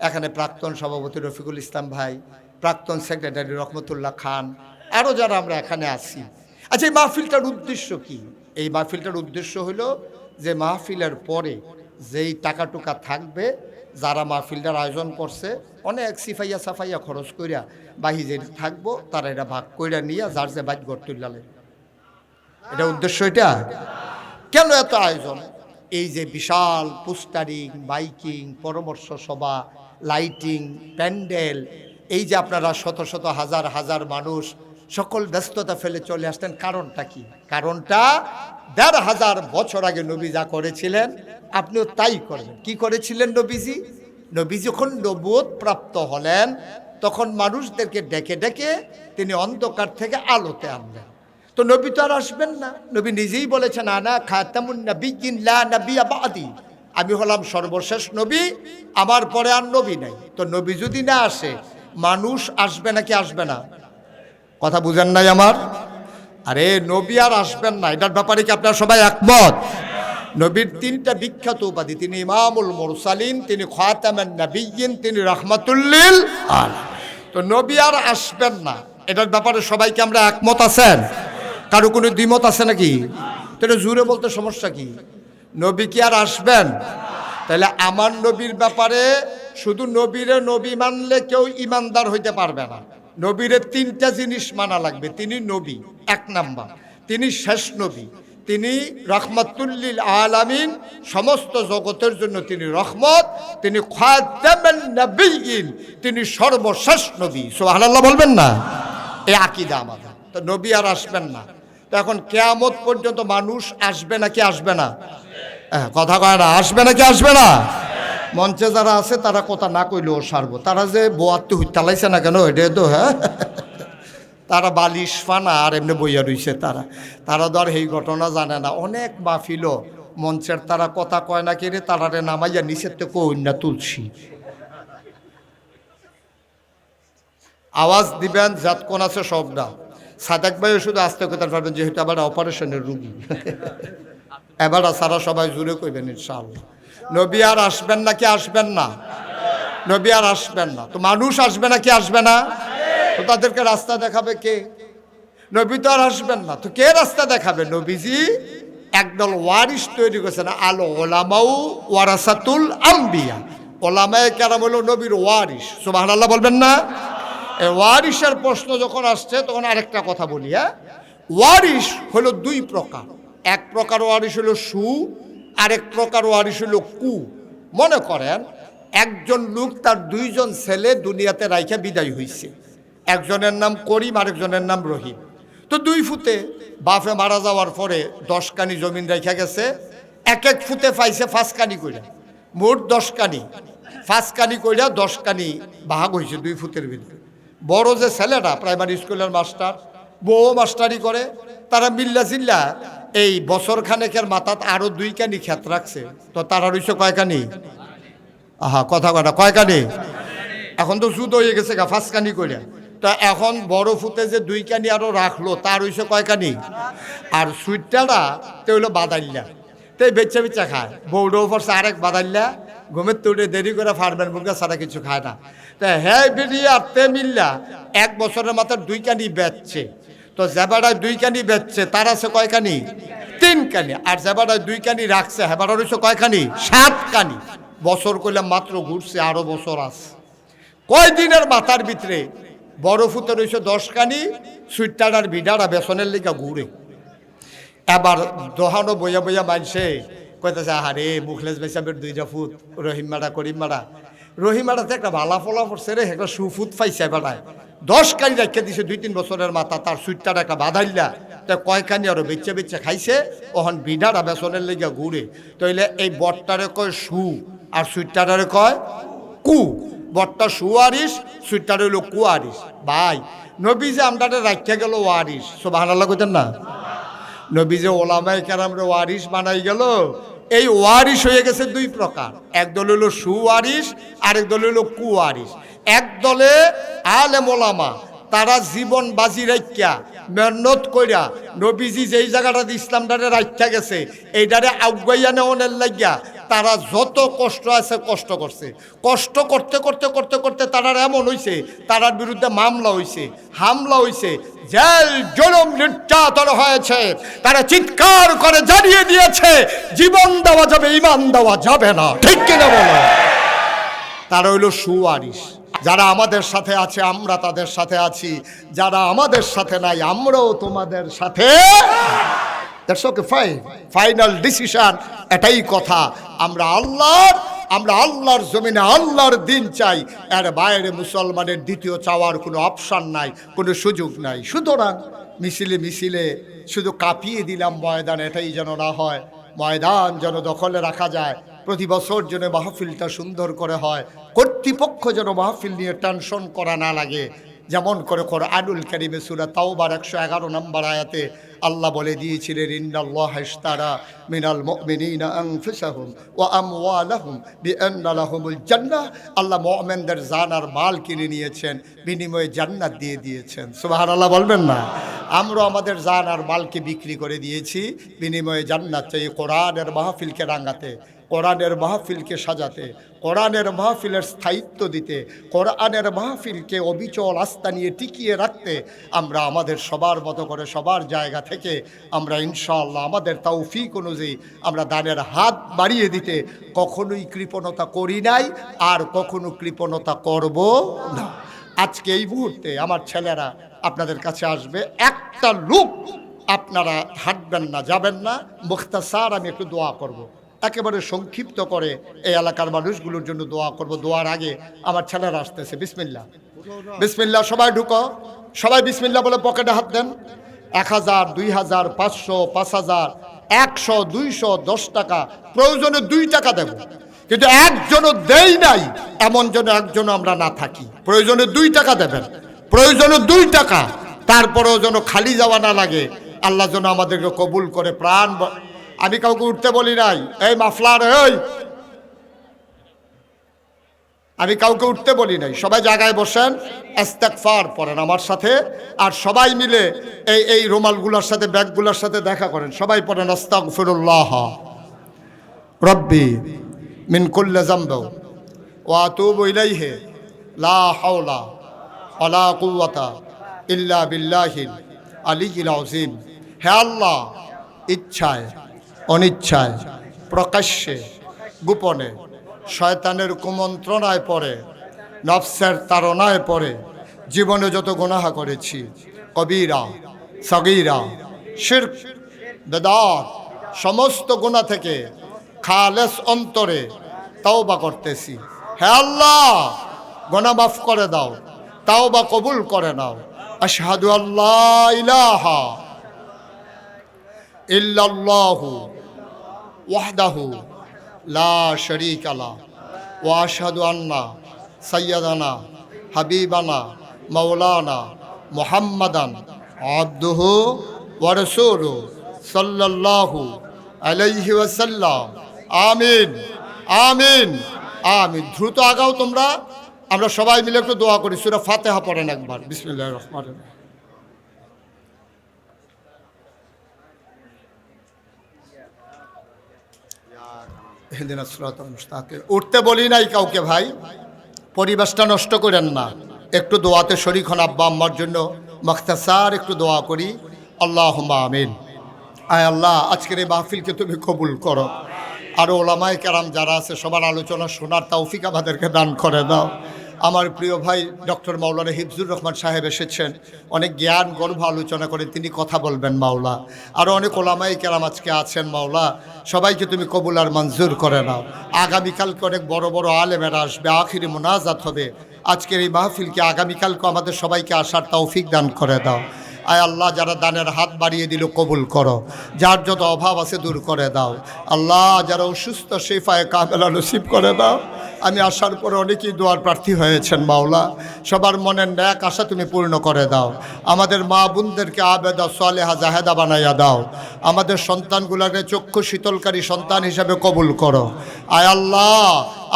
এখানে প্রাক্তন সভাপতি রফিকুল ইসলাম ভাই, প্রাক্তন সেক্রেটারি রহমতুল্লাহ খান, আরও যারা আমরা এখানে আছি। আচ্ছা এই মাহফিলটার উদ্দেশ্য কি? এই মাহফিলটার উদ্দেশ্য হলো যে মাহফিলের পরে যেই টাকা টুকা থাকবে, যারা মাহফিলটার আয়োজন করছে অনেক সিফাইয়া সাফাইয়া খরচ কইরা বাহি যে থাকবো, তারা এটা ভাগ কইরা নিয়ে যার যে বাইক গড় তুললে, এটা উদ্দেশ্য। এটা কেন এত আয়োজন? এই যে বিশাল পোস্টারিং, বাইকিং, পরামর্শ সভা, লাইটিং, প্যান্ডেল, এই যে আপনারা শত শত হাজার হাজার মানুষ সকল ব্যস্ততা ফেলে চলে আসতেন, কারণটা কি? কারণটা ১৫০০ বছর আগে নবী যা করেছিলেন আপনিও তাই করবেন। কি করেছিলেন নবীজি? নবী যখন নবুয়ত প্রাপ্ত হলেন তখন মানুষদেরকে ডেকে ডেকে তিনি অন্ধকার থেকে আলোতে আনলেন। তো নবী তো আর আসবেন না, নবী নিজেই বলেছেন, আনা খাতামুন নাবিয়্যিন লা নাবিয়্যা বা'দি, আমি হলাম সর্বশেষ নবী, আমার পরে আর নবী নাই। তো নবী যদি না আসে মানুষ আসবে নাকি আসবে না? কথা বুঝেন নাই আমার? আরে নবী আর আসবেন না, এটার ব্যাপারে কি আপনারা সবাই একমত? নবীর 3টা বিখ্যাত উপাধি, তিনি ইমামুল মুরসালিন, তিনি খাতামুন নাবিয়্যিন, তিনি রাহমাতুল লিল আলামিন। তো নবী আর আসবেন না, এটার ব্যাপারে সবাইকে আমরা একমত আছেন? কারো কোনো দ্বিমত আছে নাকি? তাহলে জুড়ে বলতে সমস্যা কি? নবী কি আর আসবেন? তাহলে আমার নবীর ব্যাপারে শুধু নবীরে নবী মানলে কেউ ইমানদার হইতে পারবে না। নবীরে 3টা জিনিস মানা লাগবে। তিনি নবী, 1 নাম্বার, তিনি শেষ নবী, তিনি রাহমাতুল লিল আলামিন, সমস্ত জগতের জন্য তিনি রহমত, তিনি খাতামুন নাবিয়্যিন, তিনি সর্বশেষ নবী। সুবহানাল্লাহ বলবেন না? এই আকীদা আমাদের। তো নবী আর আসবেন না। তো এখন কিয়ামত পর্যন্ত মানুষ আসবে নাকি আসবে না? কথা কয় না, আসবে নাকি আসবে না? মঞ্চে যারা আছে তারা কথা না কইলেও সারবো। তারা যে বোয়াত্তি হুইতালাইছে না কেন, এটা তো হ্যাঁ, তারা বালিশ ফানা আর এমনি বইয়া রইছে। তারা তো আর এই ঘটনা জানে না। অনেক মাহফিলও মঞ্চের তারা কথা কয় না কেড়ে তারারে নামাইয়া নিচের থেকে অন্যা তুলছি। আওয়াজ দিবেন যাত কোন আছে সবটা। সাদেক ভাইও শুধু আস্তে কথা পারবেন, যেহেতু আবার অপারেশনের রুগী। এবার সারা সবাই জুড়ে কইবেন ইনশাআল্লাহ। নবী আর আসবেন না কি আসবেন না? নবী আর আসবেন না, তো মানুষ আসবে না কি আসবে না? তো তাদেরকে রাস্তা দেখাবে কে? নবী তো আর আসবেন না, তো কে রাস্তা দেখাবে? নবীজি একদল ওয়ারিস তৈরি করেছেন। আল ওলামাউ ওয়ারাসাতুল আম্বিয়া, ওলামায়ে কেরাম হলো নবীর ওয়ারিস। সুবহানাল্লাহ বলবেন না? এই ওয়ারিসের প্রশ্ন যখন আসছে তখন আরেকটা কথা বলি। ওয়ারিস হলো দুই প্রকার। এক প্রকার ওয়ারিস হলো সু, আরেক প্রকার ওয়ারিস হলো কু। মনে করেন একজন লোক তার দুইজন ছেলে দুনিয়াতে রাইখা বিদায় হইছে। একজনের নাম করিম, আরেকজনের নাম রহিম। তো দুই ফুতে বাপে মারা যাওয়ার পরে 10 কানি জমিন রেখা গেছে। এক এক ফুতে পাইছে 5 কানি কইরা, মোট 10 কানি। 5 কানি কইরা 10 কানি ভাগ হয়েছে দুই ফুতের ভিতরে। বড় যে ছেলেটা প্রাইমারি স্কুলের মাস্টার, বউ মাস্টারি করে, তারা মিল্লা জিল্লা এই বছর খানেকের মাথাত আরো 2 কানি ক্ষেত রাখছে। তো তারা রইছে কয় কানি? আহা কথা কথা, কয় কানি? এখন তো জুদ হয়ে গেছে গা 5 কানি কইরা। তা এখন বড় ফুতে যে 2 কানি আরো রাখলো, তার হইছে কয় কানি? আর সুইটটাটা তো হইলো বাদাইল্লা, তো বেচ্চা বেচ্চা খায়। বউডো পড়ছে আরেক বাদাইল্লা, ঘুমের তুলে দেরি করে ফারবেন মুরগা ছাড়া কিছু খায় না। তা হ্যাঁ বেরিয়ে আর তে মিল্লা 1 বছরের মাথায় 2 কানি বেচছে। তো জেবাড়ায় 2 কানি বেচছে, তার আছে কয় কানি? 3 কানি। আর জেবাড়ায় 2 কানি রাখছে, হেবাড়া রইছে কয় কানি? 7 কানি। বছর কইলাম মাত্র ঘুরছে, আরো বছর আছে। কয় দিনের মাথার ভিতরে বড় ফুতে রয়েছে 10 কানি, সুইটার বিডারা বেসনের লিগা ঘুরে। এবার দোহানো বইয়া বইয়া মানছে কইতেছে, আহারে মুখলেস বেসাবের 2টা ফুট, রহিমারা করিমারা। রহিমারাতে একটা ভালা ফলা পড়ছে রে, একটা সুফুত পাইছে। বেড়ায় 10 কানি রেখে দিছে 2-3 বছরের মাথা, তার সুইটার একটা বাধাইলা। তা কয় কানি আরো বেচে বেচে খাইছে, ওহন বিডারা বেসনের লিগা ঘুরে। তইলে এই বটটারে কয় সু, আর সুইটারে কয় কু। বটটা সুয়ারিস, সুইটার হইল কুয়ারিস। ভাই নবী যে আমরা রাখিয়া গেল ওয়ারিস, সুবহানাল্লাহ কইতেন না? নবী যে ওলামায়ে কেরামরে ওয়ারিস বানাই গেল, এই ওয়ারিস হয়ে গেছে 2 প্রকার। এক দল হইল সুওয়ারিস, আরেক দল হইল কুয়ারিস। এক দলে আলেম ওলামা, তারা জীবন বাজি রাখিয়া মেহনত কইরা নবীজি যেই জায়গাটাতে ইসলামটারে রাখিয়া গেছে এইটারে আগুয়াইয়া নেওয়ার লাগিয়া তারা যত কষ্ট আছে কষ্ট করছে। কষ্ট করতে করতে করতে করতে তারা এমন হইছে, তারার বিরুদ্ধে মামলা হইছে, হামলা হইছে, জেল জুলুম নির্যাতন হয়েছে। তারা চিৎকার করে জানিয়ে দিয়েছে জীবন দেওয়া যাবে, ঈমান দেওয়া যাবে না। ঠিক কিনা বলো? তারা হইল সুওয়ারিস। যারা আমাদের সাথে আছে আমরা তাদের সাথে আছি, যারা আমাদের সাথে নাই আমরাও তোমাদের সাথে। দ্যাটস ওকে, ফাইনাল ডিসিশন এটাই কথা। আমরা আল্লাহর জমিনে আল্লাহর দিন চাই, এর বাইরে মুসলমানের দ্বিতীয় চাওয়ার কোনো অপশন নাই, কোনো সুযোগ নাই। সুতরাং মিছিলে মিছিলে শুধু কাঁপিয়ে দিলাম ময়দান, এটাই যেন না হয়। ময়দান যেন দখলে রাখা যায়, প্রতি বছর যেন মাহফিলটা সুন্দর করে হয়, কর্তৃপক্ষ যেন মাহফিল নিয়ে টেনশন করা না লাগে। যেমন করে কোরআনুল কারীমে সূরা তাওবার 111 নম্বর আয়াতে আল্লাহ বলে দিয়েছিলেন, ইন্নাল্লাহা ইশতারা মিনাল মুমিনিনা আনফুসাহুম ওয়া আমওয়ালাহুম বিআন্না লাহুমুল জান্নাহ। আল্লাহ মুমিনদের জান আর মাল কিনে নিয়েছেন, বিনিময়ে জান্নাত দিয়ে দিয়েছেন। সুবহানাল্লাহ বলবেন না? আমরা আমাদের জান আর মালকে বিক্রি করে দিয়েছি, বিনিময়ে জান্নাত চাই। কোরআনের মাহফিলকে রাঙাতে, কোরআনের মাহফিলকে সাজাতে, কোরআনের মাহফিলের স্থায়িত্ব দিতে, কোরআনের মাহফিলকে অবিচল আস্থা নিয়ে টিকিয়ে রাখতে আমরা আমাদের সবার মতো করে সবার জায়গা থেকে আমরা ইনশাআল্লাহ আমাদের তৌফিক অনুযায়ী আমরা দানের হাত বাড়িয়ে দিতে কখনোই কৃপণতা করি নাই, আর কখনো কৃপণতা করব না। আজকে এই মুহূর্তে আমার ছেলেরা আপনাদের কাছে আসবে। একটা লোক আপনারা হাঁটবেন না, যাবেন না। মুখতাসার আমি একটু দোয়া করব, একেবারে সংক্ষিপ্ত করে এই এলাকার মানুষগুলোর জন্য দোয়া করব। দোয়ার আগে আমার ছেলেরা আসতেছে। বিসমিল্লাহ, বিসমিল্লাহ। সবাই ঢুকো, সবাই বিসমিল্লাহ বলে পকেটে হাত দেন। 1000, 2000, 500, 5000, 100, 200, 10 টাকা, প্রয়োজনে 2 টাকা দেব, কিন্তু একজনও দেই নাই এমন যেন একজনও আমরা না থাকি। প্রয়োজনে 2 টাকা দেবেন, প্রয়োজনে 2 টাকা, তারপরেও যেন খালি যাওয়া না লাগে। আল্লাহ যেন আমাদেরকে কবুল করে। প্রাণ আমি কাউকে উঠতে বলি নাই। এই মাফলার, এই আমি কাউকে উঠতে বলি নাই, সবাই জায়গায় বসেন, ইস্তেগফার পড়েন আমার সাথে, আর সবাই মিলে এই রুমালগুলোর সাথে ব্যাগগুলোর সাথে দেখা করেন, সবাই পড়েন আস্তাগফিরুল্লাহ রব্বি মিন কুল্লি যামব ওয়া আতুবু ইলাইহি লা হাওলা ওয়ালা কুওয়াতা ইল্লা বিল্লাহিল আলিয়্যিল আযীম। হে আল্লাহ, ইচ্ছায় অনিচ্ছায় প্রকাশ্যে গোপনে শয়তানের কুমন্ত্রণায় পড়ে, নফসের তাড়নায় পড়ে জীবনে যত গুনাহ করেছি, কবিরা সগীরা শিরক বেদাত সমস্ত গুনাহ থেকে খালেস অন্তরে তাওবা করতেছি। হে আল্লাহ, গুনাহ মাফ করে দাও, তাওবা কবুল করে নাও। আশহাদু আল্লা ইলাহা ইল্লাল্লাহু ওয়াহদাহু লা শারীকা লাহ ওয়া আশহাদু আন্না সাইয়্যিদানা হাবিবানা মাওলানা মুহাম্মাদান আবদুহু ওয়া রাসূলুহু সাল্লাল্লাহু আলাইহি ওয়াসাল্লাম। আমিন আমিন আমিন। দ্রুত আগাও তোমরা, আমরা সবাই মিলে একটু দোয়া করি। সূরা ফাতিহা পড়েন একবার। বিসমিল্লাহির রহমানির রহিম। উঠতে বলি নাই কাউকে ভাই, পরিবেশটা নষ্ট করেন না, একটু দোয়াতে শরীক হন। আব্বা আম্মার জন্য মুখতাসার একটু দোয়া করি। আল্লাহুম্মা আমিন। আয় আল্লাহ, আজকের এই মাহফিলকে তুমি কবুল করো। আরও ওলামায়ে কেরাম যারা আছে সবার আলোচনা শোনার তৌফিক আমাদেরকে দান করে দাও। আমার প্রিয় ভাই ডক্টর মাওলানা হিফজুর রহমান সাহেব এসেছেন, অনেক জ্ঞান গর্ভ আলোচনা করে তিনি কথা বলবেন মাওলা। আরও অনেক ওলামায়ে কেরাম আজকে আছেন মাওলা, সবাইকে তুমি কবুল আর মঞ্জুর করে নাও। আগামীকালকে অনেক বড় বড় আলেমেরা আসবে, আখিরি মোনাজাত হবে। আজকের এই মাহফিলকে আগামীকালকে আমাদের সবাইকে আসার তৌফিক দান করে দাও। আয় আল্লাহ, যারা দানের হাত বাড়িয়ে দিল কবুল করো, যার যত অভাব আছে দূর করে দাও। আল্লাহ, যারা অসুস্থ শিফায়ে কামেলা নসিব করে দাও। আমি আসার পরে অনেকেই দোয়ার প্রার্থী হয়েছেন মাওলা, সবার মনের ন্যাক আশা তুমি পূর্ণ করে দাও। আমাদের মা বোনদেরকে আবেদা সালেহা জাহেদা বানাইয়া দাও। আমাদের সন্তানগুলোকে চক্ষু শীতলকারী সন্তান হিসাবে কবুল করো। আয় আল্লাহ,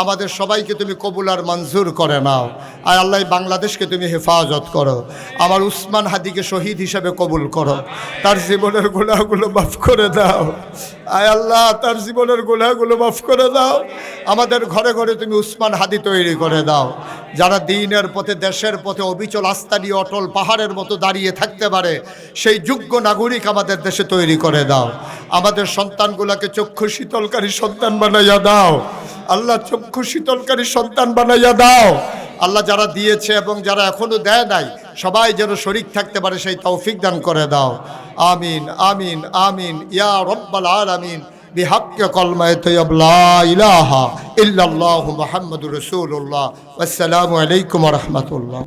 আমাদের সবাইকে তুমি কবুল আর মঞ্জুর করে নাও। আয় আল্লাহ, বাংলাদেশকে তুমি হেফাজত করো। আমার উসমান হাদিকে শহীদ হিসাবে কবুল করো, তার জীবনের গুনাহগুলো মাফ করে দাও। আয় আল্লাহ, তার জীবনের গুনাহগুলো মাফ করে দাও। আমাদের ঘরে ঘরে তুমি উসমান হাদি তৈরি করে দাও, যারা দ্বীনের পথে দেশের পথে অবিচল আস্থা নিয়ে অটল পাহাড়ের মতো দাঁড়িয়ে থাকতে পারে, সেই যোগ্য নাগরিক আমাদের দেশে তৈরি করে দাও। আমাদের সন্তানগুলোকে চক্ষু শীতলকারী সন্তান বানাইয়া দাও। আল্লাহ, চক্ষু শীতলকারী সন্তান বানাইয়া দাও। আল্লাহ, যারা দিয়েছে এবং যারা এখনো দেয় নাই, সবাই যেন শরীক থাকতে পারে সেই তৌফিক দান করে দাও। আমিন আমিন আমিন ইয়া রব্বাল আলামিন। বিহাক্কি কলমায়ে তাইয়্যিব লা ইলাহা ইল্লাল্লাহু মুহাম্মাদুর রাসূলুল্লাহ। আসসালামু আলাইকুম ওয়া রাহমাতুল্লাহ।